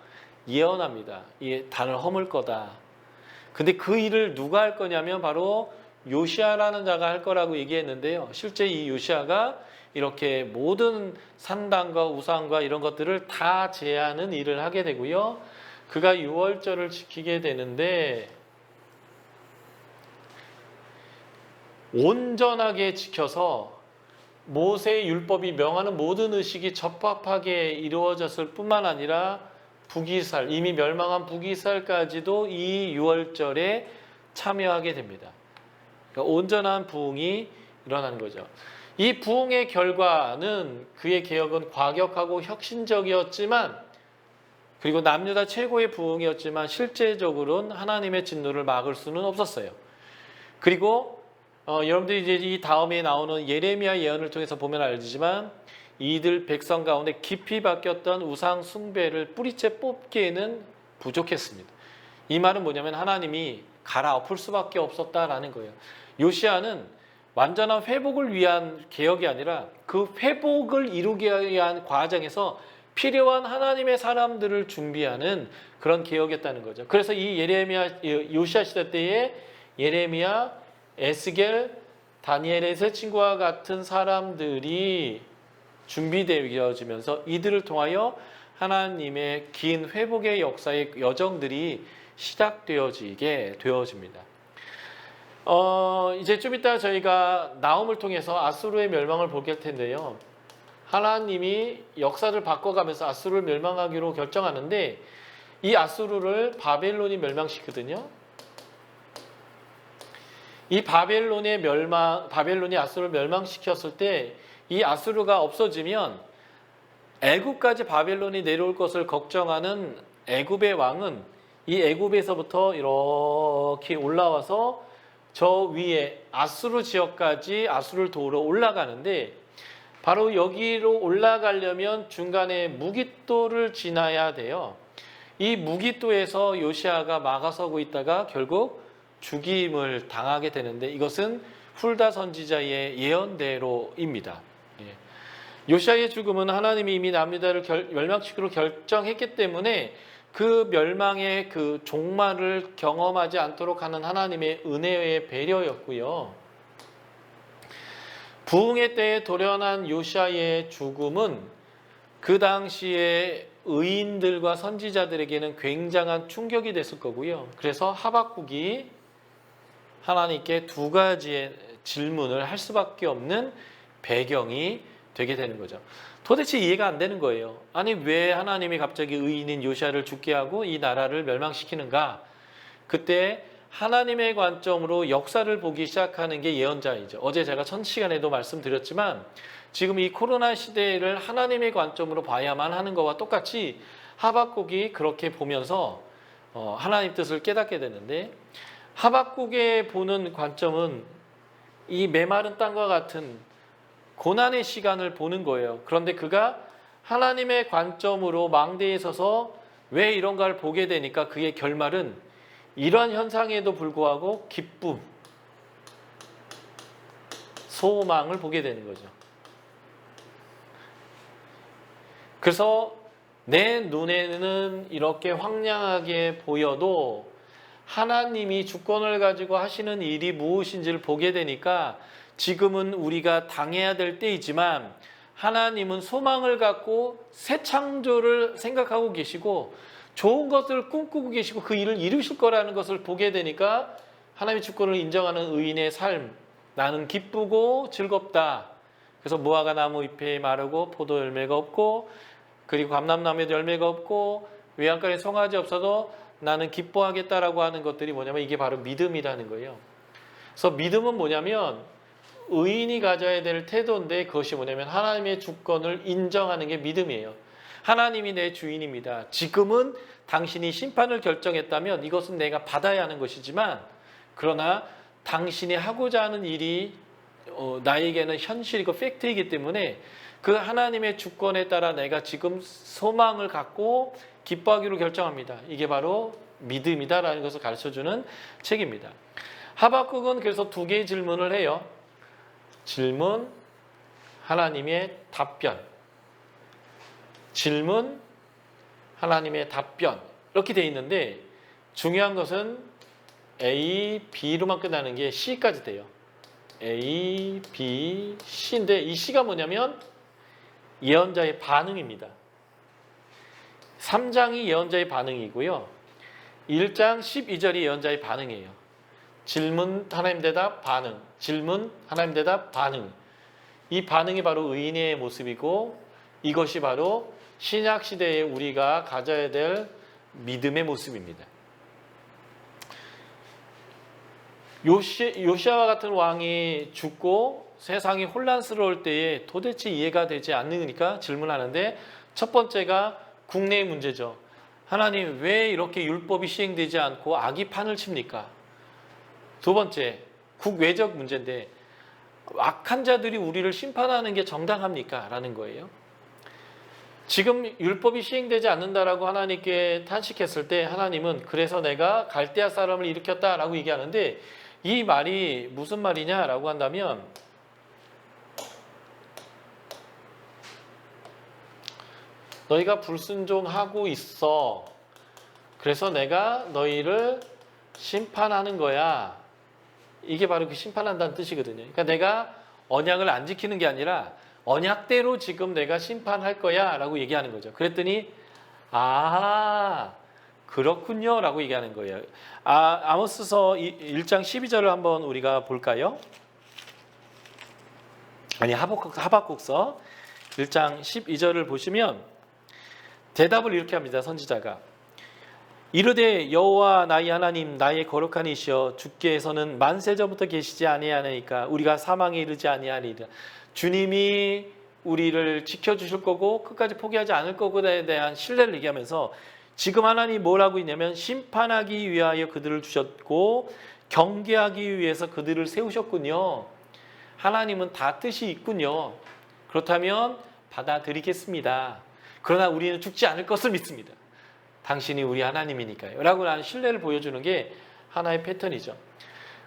예언합니다. 이 단을 허물 거다. 근데 그 일을 누가 할 거냐면 바로 요시야라는 자가 할 거라고 얘기했는데요. 실제 이 요시야가 이렇게 모든 산당과 우상과 이런 것들을 다 제하는 일을 하게 되고요. 그가 유월절을 지키게 되는데 온전하게 지켜서 모세의 율법이 명하는 모든 의식이 적합하게 이루어졌을 뿐만 아니라 북이스라엘, 이미 멸망한 북이스라엘까지도 이 유월절에 참여하게 됩니다. 그러니까 온전한 부흥이 일어나는 거죠. 이 부흥의 결과는 그의 개혁은 과격하고 혁신적이었지만, 그리고 남유다 최고의 부흥이었지만 실제적으로는 하나님의 진노를 막을 수는 없었어요. 그리고 여러분들이 이제 이 다음에 나오는 예레미야 예언을 통해서 보면 알지만, 이들 백성 가운데 깊이 박혔던 우상 숭배를 뿌리째 뽑기에는 부족했습니다. 이 말은 뭐냐면 하나님이 갈아엎을 수밖에 없었다라는 거예요. 요시야는 완전한 회복을 위한 개혁이 아니라 그 회복을 이루기 위한 과정에서 필요한 하나님의 사람들을 준비하는 그런 개혁이었다는 거죠. 그래서 이 예레미야, 요시야 시대 때에 예레미야, 에스겔, 다니엘의 세 친구와 같은 사람들이 준비되어지면서 이들을 통하여 하나님의 긴 회복의 역사의 여정들이 시작되어지게 되어집니다. 이제 좀 이따 저희가 나홈을 통해서 아수르의 멸망을 보게 할 텐데요. 하나님이 역사를 바꿔가면서 아수르를 멸망하기로 결정하는데, 이 아수르를 바벨론이 멸망시키거든요. 이 바벨론이 아수르를 멸망시켰을 때, 이 아수르가 없어지면 애굽까지 바벨론이 내려올 것을 걱정하는 애굽의 왕은 이 애굽에서부터 이렇게 올라와서 저 위에 아수르 지역까지 아수르를 도우러 올라가는데, 바로 여기로 올라가려면 중간에 무깃도를 지나야 돼요. 이 무깃도에서 요시야가 막아서고 있다가 결국 죽임을 당하게 되는데, 이것은 훌다 선지자의 예언대로입니다. 요시야의 죽음은 하나님이 이미 남유다를 멸망시키기로 결정했기 때문에 그 멸망의 그 종말을 경험하지 않도록 하는 하나님의 은혜의 배려였고요. 부흥의 때에 도련한 요시야의 죽음은 그 당시에 의인들과 선지자들에게는 굉장한 충격이 됐을 거고요. 그래서 하박국이 하나님께 두 가지의 질문을 할 수밖에 없는 배경이 되게 되는 거죠. 도대체 이해가 안 되는 거예요. 아니, 왜 하나님이 갑자기 의인인 요시야를 죽게 하고 이 나라를 멸망시키는가? 그때 하나님의 관점으로 역사를 보기 시작하는 게 예언자이죠. 어제 제가 첫 시간에도 말씀드렸지만, 지금 이 코로나 시대를 하나님의 관점으로 봐야만 하는 것과 똑같이 하박국이 그렇게 보면서 하나님 뜻을 깨닫게 되는데, 하박국의 보는 관점은 이 메마른 땅과 같은 고난의 시간을 보는 거예요. 그런데 그가 하나님의 관점으로 망대에 서서 왜 이런가를 보게 되니까 그의 결말은 이러한 현상에도 불구하고 기쁨, 소망을 보게 되는 거죠. 그래서 내 눈에는 이렇게 황량하게 보여도 하나님이 주권을 가지고 하시는 일이 무엇인지를 보게 되니까, 지금은 우리가 당해야 될 때이지만 하나님은 소망을 갖고 새 창조를 생각하고 계시고 좋은 것을 꿈꾸고 계시고 그 일을 이루실 거라는 것을 보게 되니까 하나님의 주권을 인정하는 의인의 삶, 나는 기쁘고 즐겁다. 그래서 무화과 나무 잎이 마르고 포도 열매가 없고 그리고 감람나무에도 열매가 없고 외양간에 송아지 없어도 나는 기뻐하겠다라고 하는 것들이 뭐냐면 이게 바로 믿음이라는 거예요. 그래서 믿음은 뭐냐면 의인이 가져야 될 태도인데, 그것이 뭐냐면 하나님의 주권을 인정하는 게 믿음이에요. 하나님이 내 주인입니다. 지금은 당신이 심판을 결정했다면 이것은 내가 받아야 하는 것이지만, 그러나 당신이 하고자 하는 일이 나에게는 현실이고 팩트이기 때문에 그 하나님의 주권에 따라 내가 지금 소망을 갖고 기뻐하기로 결정합니다. 이게 바로 믿음이다라는 것을 가르쳐주는 책입니다. 하박국은 그래서 두 개의 질문을 해요. 질문, 하나님의 답변. 질문, 하나님의 답변. 이렇게 돼 있는데, 중요한 것은 A, B로만 끝나는 게 C까지 돼요. A, B, C인데 이 C가 뭐냐면 예언자의 반응입니다. 3장이 예언자의 반응이고요. 1장 12절이 예언자의 반응이에요. 질문, 하나님 대답, 반응. 질문, 하나님 대답, 반응. 이 반응이 바로 의인의 모습이고 이것이 바로 신약 시대에 우리가 가져야 될 믿음의 모습입니다. 요시아와 같은 왕이 죽고 세상이 혼란스러울 때에 도대체 이해가 되지 않으니까 질문하는데, 첫 번째가 국내의 문제죠. 하나님, 왜 이렇게 율법이 시행되지 않고 악이 판을 칩니까? 두 번째, 국외적 문제인데 악한 자들이 우리를 심판하는 게 정당합니까? 라는 거예요. 지금 율법이 시행되지 않는다라고 하나님께 탄식했을 때 하나님은 그래서 내가 갈대아 사람을 일으켰다라고 얘기하는데, 이 말이 무슨 말이냐라고 한다면, 너희가 불순종하고 있어. 그래서 내가 너희를 심판하는 거야. 이게 바로 그 심판한다는 뜻이거든요. 그러니까 내가 언약을 안 지키는 게 아니라 언약대로 지금 내가 심판할 거야 라고 얘기하는 거죠. 그랬더니 아, 그렇군요 라고 얘기하는 거예요. 아모스서 1장 12절을 한번 우리가 볼까요? 아니, 하박국서 1장 12절을 보시면 대답을 이렇게 합니다. 선지자가 이르되 여호와 나의 하나님 나의 거룩한 이시여, 주께서는 만세전부터 계시지 아니하니까 우리가 사망에 이르지 아니하리라. 주님이 우리를 지켜주실 거고 끝까지 포기하지 않을 거고에 대한 신뢰를 얘기하면서 지금 하나님이 뭘 하고 있냐면 심판하기 위하여 그들을 주셨고 경계하기 위해서 그들을 세우셨군요. 하나님은 다 뜻이 있군요. 그렇다면 받아들이겠습니다. 그러나 우리는 죽지 않을 것을 믿습니다. 당신이 우리 하나님이니까요 라고 하는 신뢰를 보여주는 게 하나의 패턴이죠.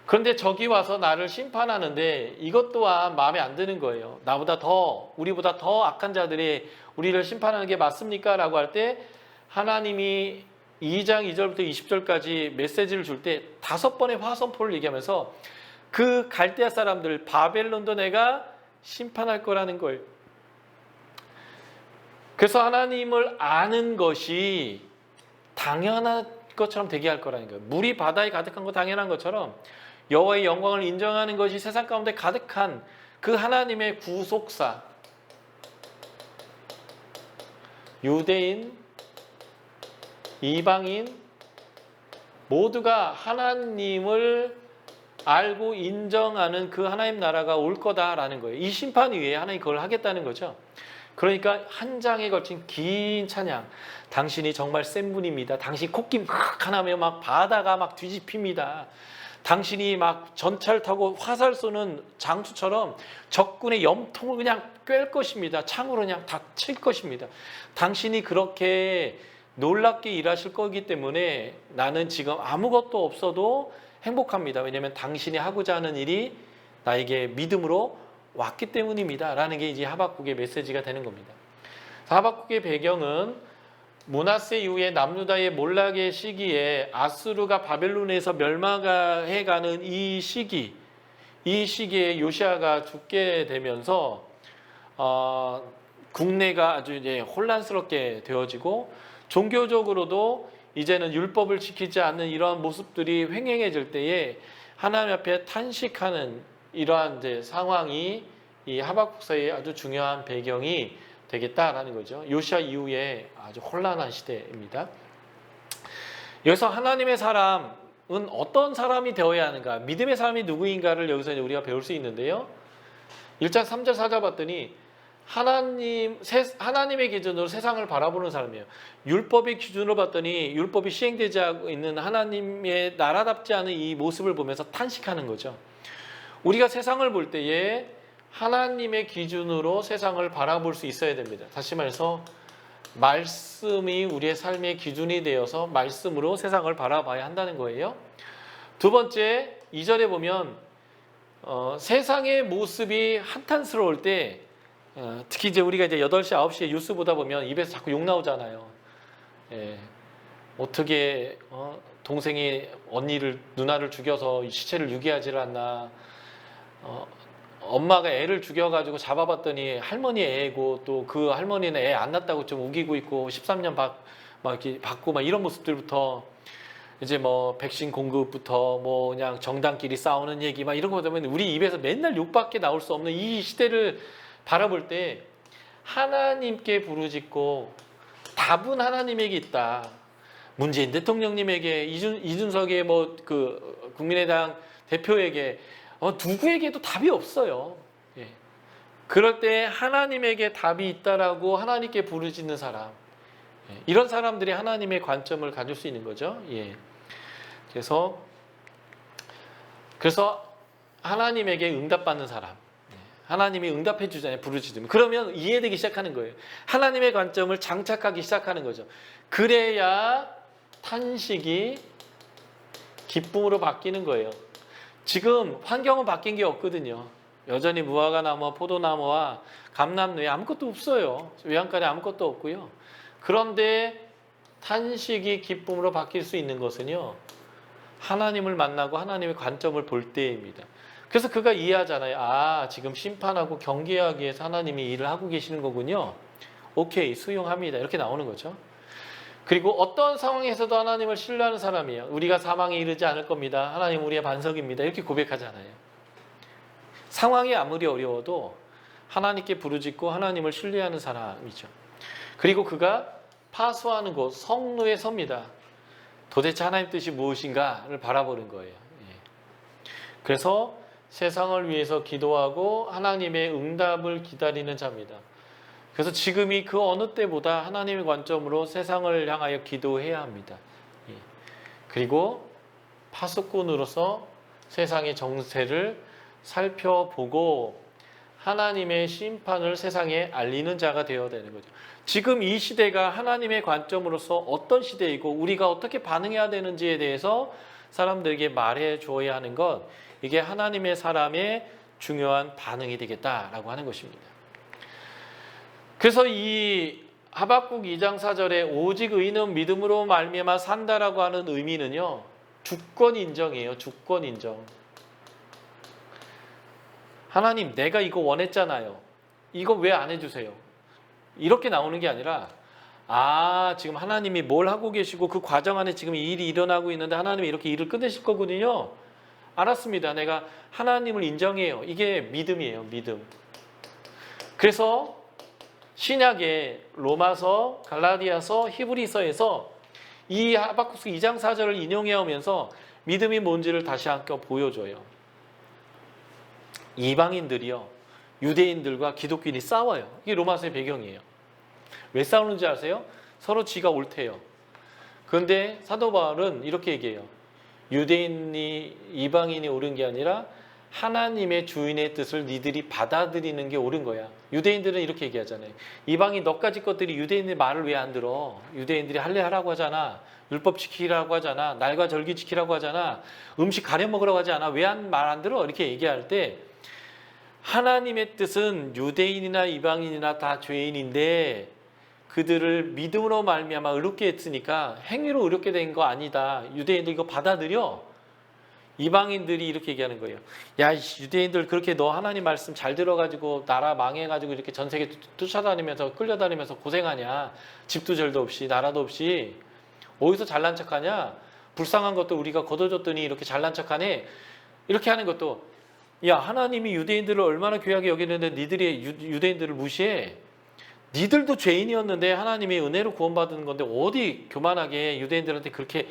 그런데 저기 와서 나를 심판하는데 이것 또한 마음에 안 드는 거예요. 우리보다 더 악한 자들이 우리를 심판하는 게 맞습니까? 라고 할 때 하나님이 2장 2절부터 20절까지 메시지를 줄 때 5번의 화선포를 얘기하면서 그 갈대아 사람들, 바벨론도 내가 심판할 거라는 거예요. 그래서 하나님을 아는 것이 당연한 것처럼 되게 할 거라는 거예요. 물이 바다에 가득한 거 당연한 것처럼 여호와의 영광을 인정하는 것이 세상 가운데 가득한 그 하나님의 구속사, 유대인, 이방인 모두가 하나님을 알고 인정하는 그 하나님 나라가 올 거다라는 거예요. 이 심판 위에 하나님이 그걸 하겠다는 거죠. 그러니까 한 장에 걸친 긴 찬양, 당신이 정말 센 분입니다. 당신 콧김 하나면 막 바다가 막 뒤집힙니다. 당신이 막 전차를 타고 화살 쏘는 장수처럼 적군의 염통을 그냥 꿰을 것입니다. 창으로 그냥 다 칠 것입니다. 당신이 그렇게 놀랍게 일하실 거기 때문에 나는 지금 아무것도 없어도 행복합니다. 왜냐하면 당신이 하고자 하는 일이 나에게 믿음으로 왔기 때문입니다. 라는 게 이제 하박국의 메시지가 되는 겁니다. 하박국의 배경은 므낫세 이후에 남유다의 몰락의 시기에 아수르가 바벨론에서 멸망해가는 이 시기에 요시아가 죽게 되면서 국내가 아주 이제 혼란스럽게 되어지고 종교적으로도 이제는 율법을 지키지 않는 이러한 모습들이 횡행해질 때에 하나님 앞에 탄식하는 이러한 이제 상황이 이 하박국서의 아주 중요한 배경이 되겠다라는 거죠. 요시아 이후에 아주 혼란한 시대입니다. 여기서 하나님의 사람은 어떤 사람이 되어야 하는가, 믿음의 사람이 누구인가를 여기서 이제 우리가 배울 수 있는데요. 1장 3절 4절 봤더니 하나님의 기준으로 세상을 바라보는 사람이에요. 율법의 기준으로 봤더니 율법이 시행되지 않고 있는 하나님의 나라답지 않은 이 모습을 보면서 탄식하는 거죠. 우리가 세상을 볼 때에 하나님의 기준으로 세상을 바라볼 수 있어야 됩니다. 다시 말해서 말씀이 우리의 삶의 기준이 되어서 말씀으로 세상을 바라봐야 한다는 거예요. 두 번째, 2절에 보면 세상의 모습이 한탄스러울 때 특히 이제 우리가 이제 8시, 9시에 뉴스 보다 보면 입에서 자꾸 욕 나오잖아요. 어떻게 동생이 누나를 죽여서 시체를 유기하지를 않나. 엄마가 애를 죽여가지고 잡아봤더니 할머니 애고 또 그 할머니는 애 안 낳았다고 좀 우기고 있고 13년 막 이렇게 받고 막 이런 모습들부터 이제 뭐 백신 공급부터 뭐 그냥 정당끼리 싸우는 얘기 막 이런 거 보면 우리 입에서 맨날 욕밖에 나올 수 없는 이 시대를 바라볼 때 하나님께 부르짖고 답은 하나님에게 있다. 문재인 대통령님에게 이준석의 뭐 그 국민의당 대표에게 누구에게도 답이 없어요. 예. 그럴 때 하나님에게 답이 있다라고 하나님께 부르짖는 사람, 예. 이런 사람들이 하나님의 관점을 가질 수 있는 거죠. 예. 그래서 하나님에게 응답받는 사람, 예. 하나님이 응답해 주잖아요. 부르짖으면. 그러면 이해되기 시작하는 거예요. 하나님의 관점을 장착하기 시작하는 거죠. 그래야 탄식이 기쁨으로 바뀌는 거예요. 지금 환경은 바뀐 게 없거든요. 여전히 무화과 나무와 포도나무와 감람류에 아무것도 없어요. 외양간에 아무것도 없고요. 그런데 탄식이 기쁨으로 바뀔 수 있는 것은요, 하나님을 만나고 하나님의 관점을 볼 때입니다. 그래서 그가 이해하잖아요. 아, 지금 심판하고 경계하기 위해서 하나님이 일을 하고 계시는 거군요. 오케이, 수용합니다. 이렇게 나오는 거죠. 그리고 어떤 상황에서도 하나님을 신뢰하는 사람이에요. 우리가 사망에 이르지 않을 겁니다. 하나님 우리의 반석입니다. 이렇게 고백하잖아요. 상황이 아무리 어려워도 하나님께 부르짖고 하나님을 신뢰하는 사람이죠. 그리고 그가 파수하는 곳 성루에 섭니다. 도대체 하나님 뜻이 무엇인가를 바라보는 거예요. 그래서 세상을 위해서 기도하고 하나님의 응답을 기다리는 자입니다. 그래서 지금이 그 어느 때보다 하나님의 관점으로 세상을 향하여 기도해야 합니다. 그리고 파수꾼으로서 세상의 정세를 살펴보고 하나님의 심판을 세상에 알리는 자가 되어야 되는 거죠. 지금 이 시대가 하나님의 관점으로서 어떤 시대이고 우리가 어떻게 반응해야 되는지에 대해서 사람들에게 말해 주어야 하는 것, 이게 하나님의 사람의 중요한 반응이 되겠다라고 하는 것입니다. 그래서 이 하박국 2장 4절에 오직 의인은 믿음으로 말미암아 산다라고 하는 의미는요, 주권 인정이에요. 주권 인정. 하나님, 내가 이거 원했잖아요. 이거 왜 안 해주세요? 이렇게 나오는 게 아니라, 아, 지금 하나님이 뭘 하고 계시고 그 과정 안에 지금 이 일이 일어나고 있는데 하나님이 이렇게 일을 끝내실 거거든요. 알았습니다. 내가 하나님을 인정해요. 이게 믿음이에요. 믿음. 그래서 신약의 로마서, 갈라디아서, 히브리서에서 이 하박국서 2장 4절을 인용해 오면서 믿음이 뭔지를 다시 한번 보여줘요. 이방인들이요, 유대인들과 기독교인이 싸워요. 이게 로마서의 배경이에요. 왜 싸우는지 아세요? 서로 지가 옳대요. 그런데 사도 바울은 이렇게 얘기해요. 유대인이 이방인이 옳은 게 아니라 하나님의 주인의 뜻을 니들이 받아들이는 게 옳은 거야. 유대인들은 이렇게 얘기하잖아요. 이방인 너까지 것들이 유대인의 말을 왜 안 들어? 유대인들이 할례 하라고 하잖아. 율법 지키라고 하잖아. 날과 절기 지키라고 하잖아. 음식 가려 먹으라고 하지 않아. 왜 말 안 들어? 이렇게 얘기할 때 하나님의 뜻은 유대인이나 이방인이나 다 죄인인데 그들을 믿음으로 말미암아 의롭게 했으니까 행위로 의롭게 된 거 아니다. 유대인들 이거 받아들여. 이방인들이 이렇게 얘기하는 거예요. 야, 유대인들 그렇게 너 하나님 말씀 잘 들어가지고 나라 망해가지고 이렇게 전 세계 쫓아다니면서 끌려다니면서 고생하냐? 집도 절도 없이 나라도 없이 어디서 잘난 척하냐? 불쌍한 것도 우리가 걷어줬더니 이렇게 잘난 척하네? 이렇게 하는 것도, 야, 하나님이 유대인들을 얼마나 귀하게 여기는데 니들이 유대인들을 무시해? 니들도 죄인이었는데 하나님의 은혜로 구원받은 건데 어디 교만하게 유대인들한테 그렇게,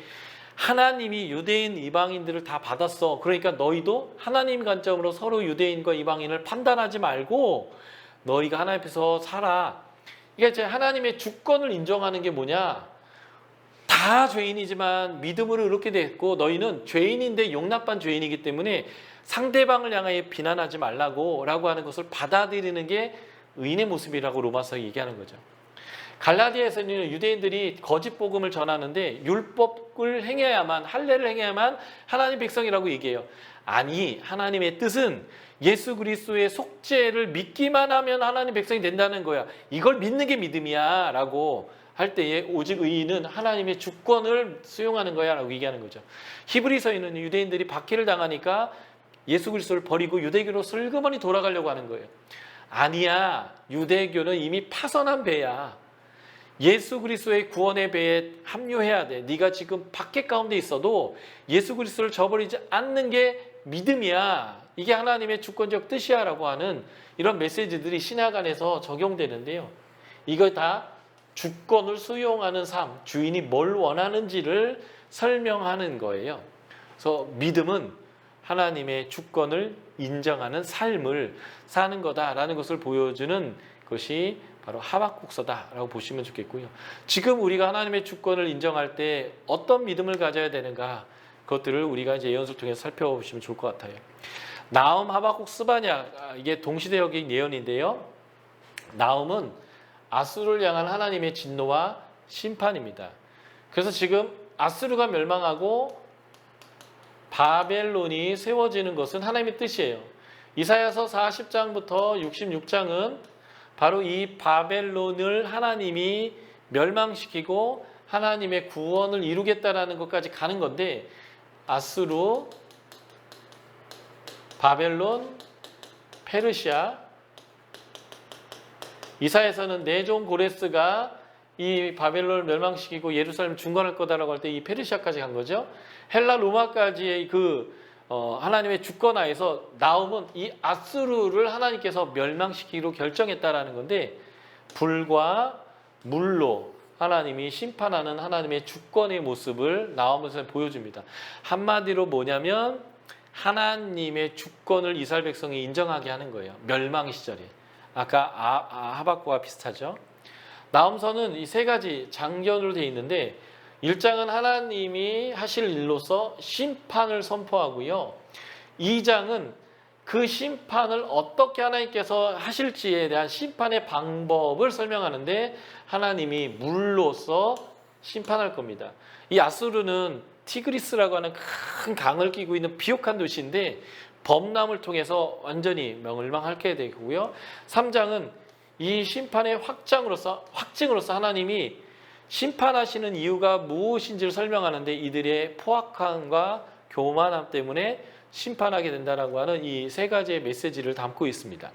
하나님이 유대인 이방인들을 다 받았어. 그러니까 너희도 하나님 관점으로 서로 유대인과 이방인을 판단하지 말고 너희가 하나님 앞에서 살아. 이게 이제 하나님의 주권을 인정하는 게 뭐냐? 다 죄인이지만 믿음으로 이렇게 됐고 너희는 죄인인데 용납한 죄인이기 때문에 상대방을 향하여 비난하지 말라고 라고 하는 것을 받아들이는 게 의인의 모습이라고 로마서 얘기하는 거죠. 갈라디아에서는 유대인들이 거짓 복음을 전하는데 율법을 행해야만, 할례를 행해야만 하나님 백성이라고 얘기해요. 아니, 하나님의 뜻은 예수 그리스도의 속죄를 믿기만 하면 하나님 백성이 된다는 거야. 이걸 믿는 게 믿음이야 라고 할 때에 오직 의인은 하나님의 주권을 수용하는 거야 라고 얘기하는 거죠. 히브리서에는 유대인들이 박해를 당하니까 예수 그리스도를 버리고 유대교로 슬그머니 돌아가려고 하는 거예요. 아니야, 유대교는 이미 파선한 배야. 예수 그리스도의 구원의 배에 합류해야 돼. 네가 지금 밖에 가운데 있어도 예수 그리스도를 저버리지 않는 게 믿음이야. 이게 하나님의 주권적 뜻이야 라고 하는 이런 메시지들이 신약 안에서 적용되는데요. 이거 다 주권을 수용하는 삶, 주인이 뭘 원하는지를 설명하는 거예요. 그래서 믿음은 하나님의 주권을 인정하는 삶을 사는 거다라는 것을 보여주는 것이 바로 하박국서다라고 보시면 좋겠고요. 지금 우리가 하나님의 주권을 인정할 때 어떤 믿음을 가져야 되는가, 그것들을 우리가 이제 예언서를 통해서 살펴보시면 좋을 것 같아요. 나움, 하박국, 스바냐, 이게 동시대역인 예언인데요. 나움은 아수르를 향한 하나님의 진노와 심판입니다. 그래서 지금 아수르가 멸망하고 바벨론이 세워지는 것은 하나님의 뜻이에요. 이사야서 40장부터 66장은 바로 이 바벨론을 하나님이 멸망시키고 하나님의 구원을 이루겠다라는 것까지 가는 건데, 아수르, 바벨론, 페르시아, 이사야서는 내종 고레스가 이 바벨론을 멸망시키고 예루살렘을 중건할 거다라고 할 때 이 페르시아까지 간 거죠. 헬라 로마까지의 하나님의 주권하에서 나움은 이 아수르를 하나님께서 멸망시키기로 결정했다라는 건데, 불과 물로 하나님이 심판하는 하나님의 주권의 모습을 나오면서 보여줍니다. 한마디로 뭐냐면 하나님의 주권을 이스라엘 백성이 인정하게 하는 거예요. 멸망 시절에. 아까 하박국과 비슷하죠. 나움서는 이 세 가지 장견으로 되어 있는데, 1장은 하나님이 하실 일로서 심판을 선포하고요. 2장은 그 심판을 어떻게 하나님께서 하실지에 대한 심판의 방법을 설명하는데, 하나님이 물로서 심판할 겁니다. 이 아수르는 티그리스라고 하는 큰 강을 끼고 있는 비옥한 도시인데 범람을 통해서 완전히 멸망하게 되고요. 3장은 이 심판의 확증으로서 하나님이 심판하시는 이유가 무엇인지를 설명하는데, 이들의 포악함과 교만함 때문에 심판하게 된다라고 하는 이 세 가지의 메시지를 담고 있습니다.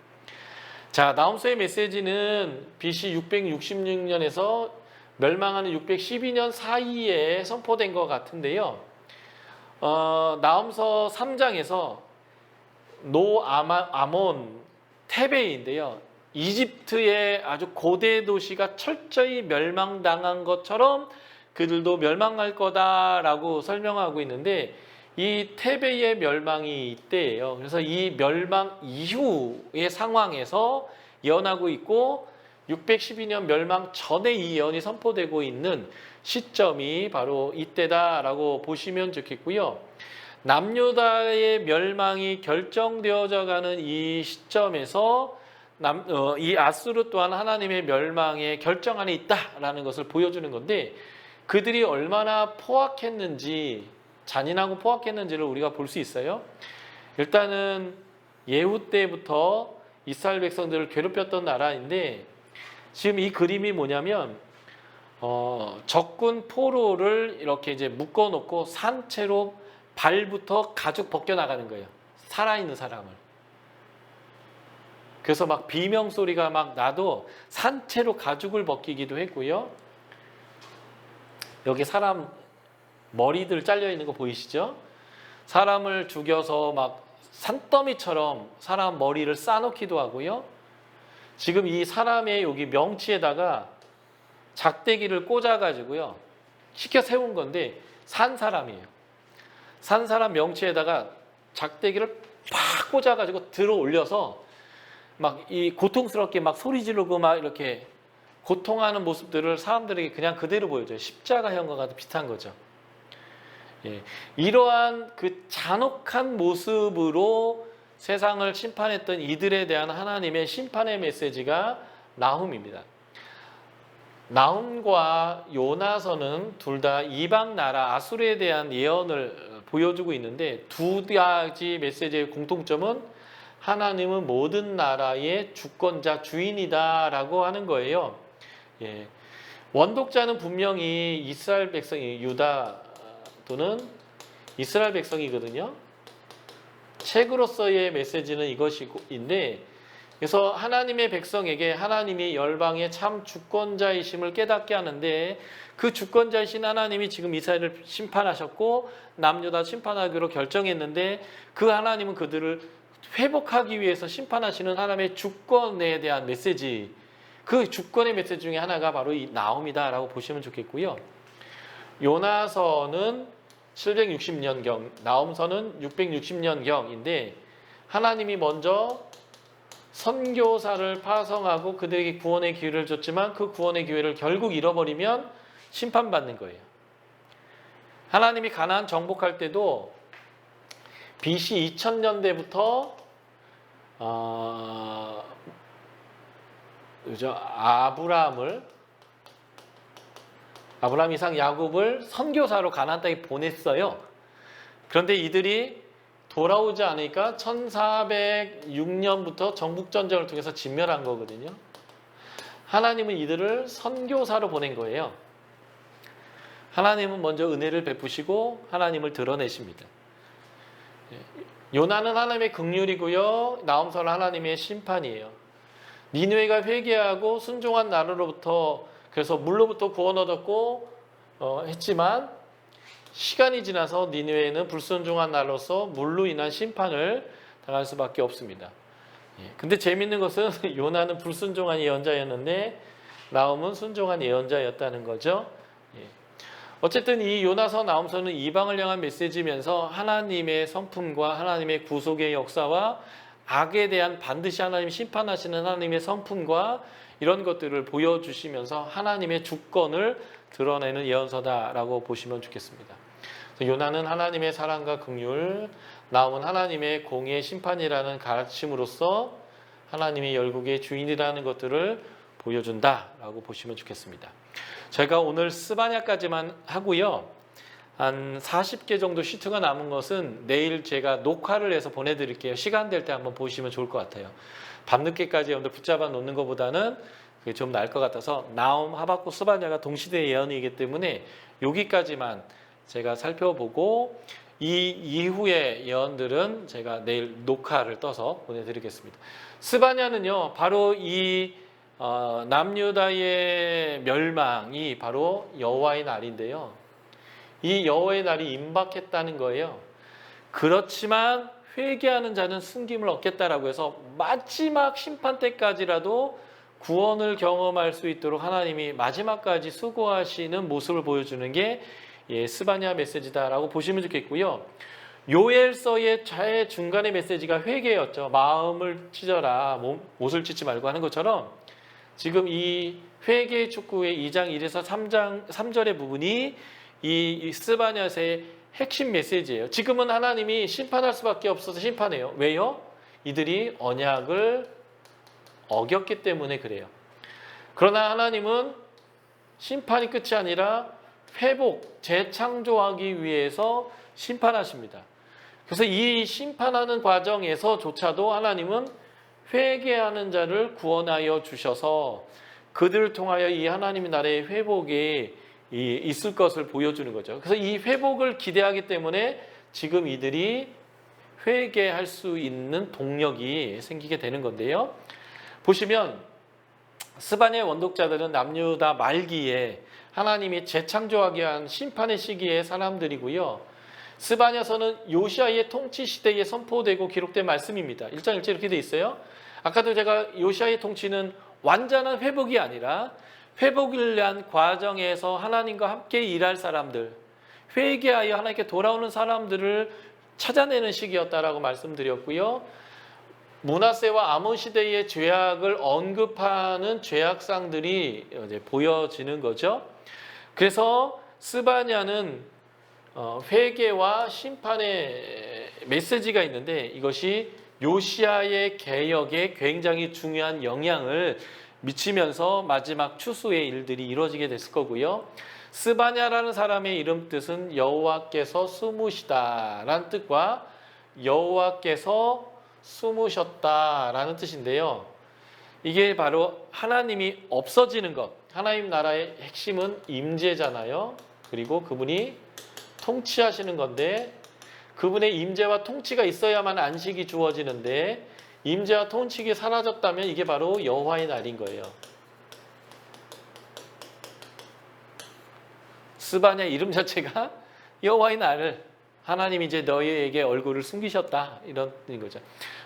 자, 나움서의 메시지는 BC 666년에서 멸망하는 612년 사이에 선포된 것 같은데요. 나움서 3장에서 아몬 테베이인데요. 이집트의 아주 고대 도시가 철저히 멸망당한 것처럼 그들도 멸망할 거다라고 설명하고 있는데, 이 테베이의 멸망이 이때예요. 그래서 이 멸망 이후의 상황에서 예언하고 있고, 612년 멸망 전에 이 예언이 선포되고 있는 시점이 바로 이때다라고 보시면 좋겠고요. 남유다의 멸망이 결정되어져 가는 이 시점에서 이 아수르 또한 하나님의 멸망의 결정 안에 있다라는 것을 보여주는 건데, 그들이 얼마나 포악했는지, 잔인하고 포악했는지를 우리가 볼 수 있어요. 일단은 예후 때부터 이스라엘 백성들을 괴롭혔던 나라인데, 지금 이 그림이 뭐냐면 적군 포로를 이렇게 이제 묶어놓고 산채로 발부터 가죽 벗겨 나가는 거예요. 살아있는 사람을. 그래서 막 비명 소리가 막 나도 산채로 가죽을 벗기기도 했고요. 여기 사람 머리들 잘려 있는 거 보이시죠? 사람을 죽여서 막 산더미처럼 사람 머리를 싸놓기도 하고요. 지금 이 사람의 여기 명치에다가 작대기를 꽂아가지고요, 시켜 세운 건데 산 사람이에요. 산 사람 명치에다가 작대기를 팍 꽂아가지고 들어 올려서 막 이 고통스럽게 막 소리 지르고 막 이렇게 고통하는 모습들을 사람들에게 그냥 그대로 보여줘요. 십자가형과 비슷한 거죠. 예, 이러한 그 잔혹한 모습으로 세상을 심판했던 이들에 대한 하나님의 심판의 메시지가 나훔입니다. 나훔과 요나서는 둘 다 이방 나라 아수르에 대한 예언을 보여주고 있는데, 두 가지 메시지의 공통점은 하나님은 모든 나라의 주권자, 주인이다라고 하는 거예요. 예, 원독자는 분명히 이스라엘 백성이, 유다 또는 이스라엘 백성이거든요. 책으로서의 메시지는 이것인데, 그래서 하나님의 백성에게 하나님이 열방의 참 주권자이심을 깨닫게 하는데 그 주권자이신 하나님이 지금 이스라엘을 심판하셨고 남유다 심판하기로 결정했는데 그 하나님은 그들을 회복하기 위해서 심판하시는 하나님의 주권에 대한 메시지, 그 주권의 메시지 중에 하나가 바로 이 나옴이다라고 보시면 좋겠고요. 요나서는 760년경, 나홈서는 660년경인데 하나님이 먼저 선교사를 파송하고 그들에게 구원의 기회를 줬지만 그 구원의 기회를 결국 잃어버리면 심판받는 거예요. 하나님이 가나안 정복할 때도 BC 2000년대부터 아브라함, 이삭, 야곱을 선교사로 가나안 땅에 보냈어요. 그런데 이들이 돌아오지 않으니까 1406년부터 정복전쟁을 통해서 진멸한 거거든요. 하나님은 이들을 선교사로 보낸 거예요. 하나님은 먼저 은혜를 베푸시고 하나님을 드러내십니다. 요나는 하나님의 긍휼이고요. 나홈서는 하나님의 심판이에요. 니느웨가 회개하고 순종한 나라로부터, 그래서 물로부터 구원 얻었고 했지만 시간이 지나서 니느웨는 불순종한 나라로서 물로 인한 심판을 당할 수밖에 없습니다. 근데 재밌는 것은 요나는 불순종한 예언자였는데 나홈은 순종한 예언자였다는 거죠. 어쨌든 이 요나서 나홈서는 이방을 향한 메시지면서 하나님의 성품과 하나님의 구속의 역사와 악에 대한 반드시 하나님 심판하시는 하나님의 성품과 이런 것들을 보여주시면서 하나님의 주권을 드러내는 예언서다라고 보시면 좋겠습니다. 요나는 하나님의 사랑과 긍휼, 나홈은 하나님의 공의의 심판이라는 가르침으로써 하나님이 열국의 주인이라는 것들을 보여준다라고 보시면 좋겠습니다. 제가 오늘 스바냐까지만 하고요. 한 40개 정도 시트가 남은 것은 내일 제가 녹화를 해서 보내드릴게요. 시간 될 때 한번 보시면 좋을 것 같아요. 밤늦게까지 여러분들 붙잡아 놓는 것보다는 그게 좀 나을 것 같아서 나홈, 하박국, 스바냐가 동시대 예언이기 때문에 여기까지만 제가 살펴보고 이 이후의 예언들은 제가 내일 녹화를 떠서 보내드리겠습니다. 스바냐는요, 바로 이 남유다의 멸망이 바로 여호와의 날인데요. 이 여호와의 날이 임박했다는 거예요. 그렇지만 회개하는 자는 승김을 얻겠다라고 해서 마지막 심판 때까지라도 구원을 경험할 수 있도록 하나님이 마지막까지 수고하시는 모습을 보여주는 게 스바냐 메시지다라고 보시면 좋겠고요. 요엘서의 좌의 중간의 메시지가 회개였죠. 마음을 찢어라, 옷을 찢지 말고 하는 것처럼 지금 이 회개의 축구의 2장 1에서 3절의 부분이 이 스바냐서의 핵심 메시지예요. 지금은 하나님이 심판할 수밖에 없어서 심판해요. 왜요? 이들이 언약을 어겼기 때문에 그래요. 그러나 하나님은 심판이 끝이 아니라 회복, 재창조하기 위해서 심판하십니다. 그래서 이 심판하는 과정에서조차도 하나님은 회개하는 자를 구원하여 주셔서 그들을 통하여 이 하나님의 나라의 회복이 있을 것을 보여주는 거죠. 그래서 이 회복을 기대하기 때문에 지금 이들이 회개할 수 있는 동력이 생기게 되는 건데요. 보시면 스바냐의 원독자들은 남유다 말기에 하나님이 재창조하기 위한 심판의 시기의 사람들이고요. 스바냐서는 요시아의 통치 시대에 선포되고 기록된 말씀입니다. 1장 1절 이렇게 돼 있어요. 아까도 제가 요시아의 통치는 완전한 회복이 아니라 회복을 위한 과정에서 하나님과 함께 일할 사람들, 회개하여 하나님께 돌아오는 사람들을 찾아내는 시기였다라고 말씀드렸고요. 므낫세와 아몬 시대의 죄악을 언급하는 죄악상들이 이제 보여지는 거죠. 그래서 스바냐는 회개와 심판의 메시지가 있는데 이것이 요시아의 개혁에 굉장히 중요한 영향을 미치면서 마지막 추수의 일들이 이루어지게 됐을 거고요. 스바냐라는 사람의 이름 뜻은 여호와께서 숨으시다라는 뜻과 여호와께서 숨으셨다라는 뜻인데요. 이게 바로 하나님이 없어지는 것. 하나님 나라의 핵심은 임재잖아요. 그리고 그분이 통치하시는 건데 그분의 임재와 통치가 있어야만 안식이 주어지는데 임재와 통치기 사라졌다면 이게 바로 여호와의 날인 거예요. 스바냐 이름 자체가 여호와의 날을 하나님이 이제 너희에게 얼굴을 숨기셨다 이런 거죠.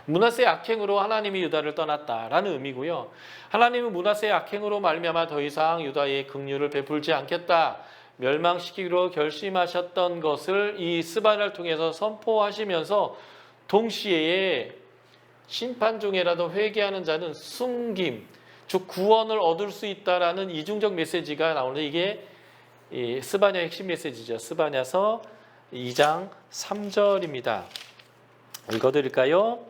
므낫세의 악행으로 하나님이 유다를 떠났다라는 의미고요. 하나님은 므낫세의 악행으로 말미암아 더 이상 유다의 긍휼을 베풀지 않겠다 멸망시키기로 결심하셨던 것을 이 스바냐를 통해서 선포하시면서 동시에 심판 중에라도 회개하는 자는 숨김, 즉 구원을 얻을 수 있다라는 이중적 메시지가 나오는데 이게 이 스바냐의 핵심 메시지죠. 스바냐서 2장 3절입니다. 읽어드릴까요?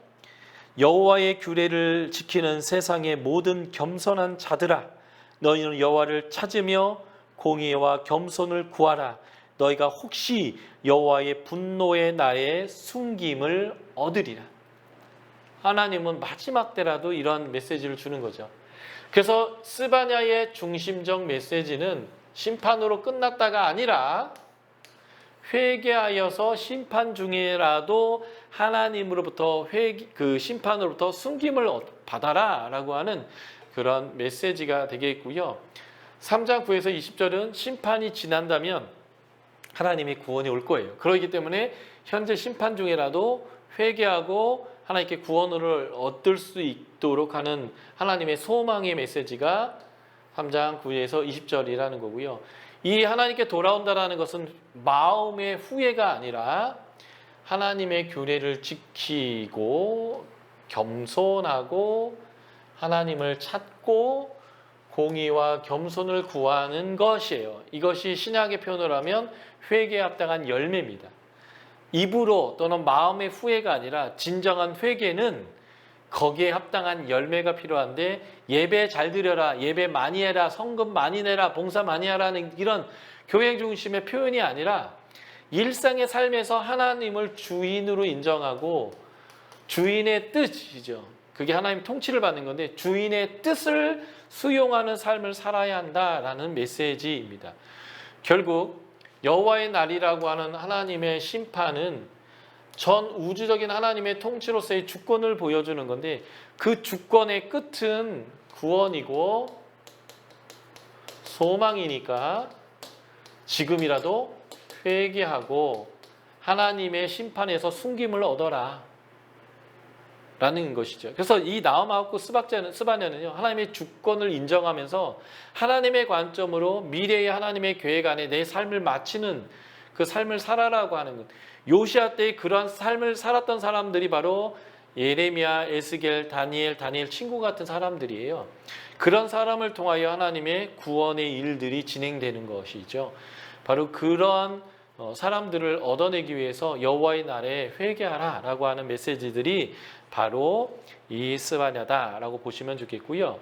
여호와의 규례를 지키는 세상의 모든 겸손한 자들아, 너희는 여호와를 찾으며 공의와 겸손을 구하라. 너희가 혹시 여호와의 분노의 날에 숨김을 얻으리라. 하나님은 마지막 때라도 이런 메시지를 주는 거죠. 그래서 스바냐의 중심적 메시지는 심판으로 끝났다가 아니라 회개하여서 심판 중에라도 하나님으로부터 그 심판으로부터 숨김을 받아라 라고 하는 그런 메시지가 되겠고요. 3장 9에서 20절은 심판이 지난다면 하나님의 구원이 올 거예요. 그렇기 때문에 현재 심판 중에라도 회개하고 하나님께 구원을 얻을 수 있도록 하는 하나님의 소망의 메시지가 3장 9에서 20절이라는 거고요. 이 하나님께 돌아온다라는 것은 마음의 후회가 아니라 하나님의 규례를 지키고 겸손하고 하나님을 찾고 공의와 겸손을 구하는 것이에요. 이것이 신약의 표현으로 하면 회개에 합당한 열매입니다. 입으로 또는 마음의 후회가 아니라 진정한 회개는 거기에 합당한 열매가 필요한데 예배 잘 드려라, 예배 많이 해라, 성금 많이 내라, 봉사 많이 하라는 이런 교회 중심의 표현이 아니라 일상의 삶에서 하나님을 주인으로 인정하고 주인의 뜻이죠. 그게 하나님 통치를 받는 건데 주인의 뜻을 수용하는 삶을 살아야 한다라는 메시지입니다. 결국 여호와의 날이라고 하는 하나님의 심판은 전 우주적인 하나님의 통치로서의 주권을 보여주는 건데 그 주권의 끝은 구원이고 소망이니까 지금이라도 회개하고 하나님의 심판에서 숨김을 얻어라 라는 것이죠. 그래서 이 나음하고 스바냐는요 하나님의 주권을 인정하면서 하나님의 관점으로 미래의 하나님의 계획 안에 내 삶을 마치는 그 삶을 살아라고 하는 것. 요시아 때의 그러한 삶을 살았던 사람들이 바로 예레미야, 에스겔, 다니엘 친구 같은 사람들이에요. 그런 사람을 통하여 하나님의 구원의 일들이 진행되는 것이죠. 바로 그런 사람들을 얻어내기 위해서 여호와의 날에 회개하라 라고 하는 메시지들이 바로 이 스바냐다라고 보시면 좋겠고요.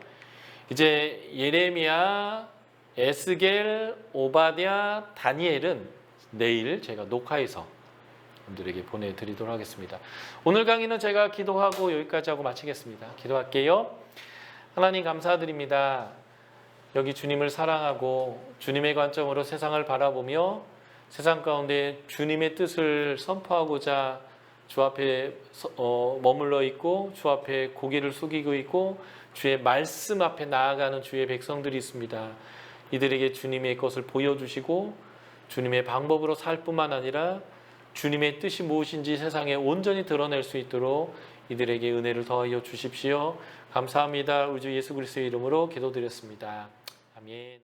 이제 예레미야, 에스겔, 오바댜, 다니엘은 내일 제가 녹화해서 여러분들에게 보내드리도록 하겠습니다. 오늘 강의는 제가 기도하고 여기까지 하고 마치겠습니다. 기도할게요. 하나님 감사드립니다. 여기 주님을 사랑하고 주님의 관점으로 세상을 바라보며 세상 가운데 주님의 뜻을 선포하고자 주 앞에 머물러 있고 주 앞에 고개를 숙이고 있고 주의 말씀 앞에 나아가는 주의 백성들이 있습니다. 이들에게 주님의 것을 보여주시고 주님의 방법으로 살 뿐만 아니라 주님의 뜻이 무엇인지 세상에 온전히 드러낼 수 있도록 이들에게 은혜를 더하여 주십시오. 감사합니다. 우리 주 예수 그리스도의 이름으로 기도드렸습니다. 아멘.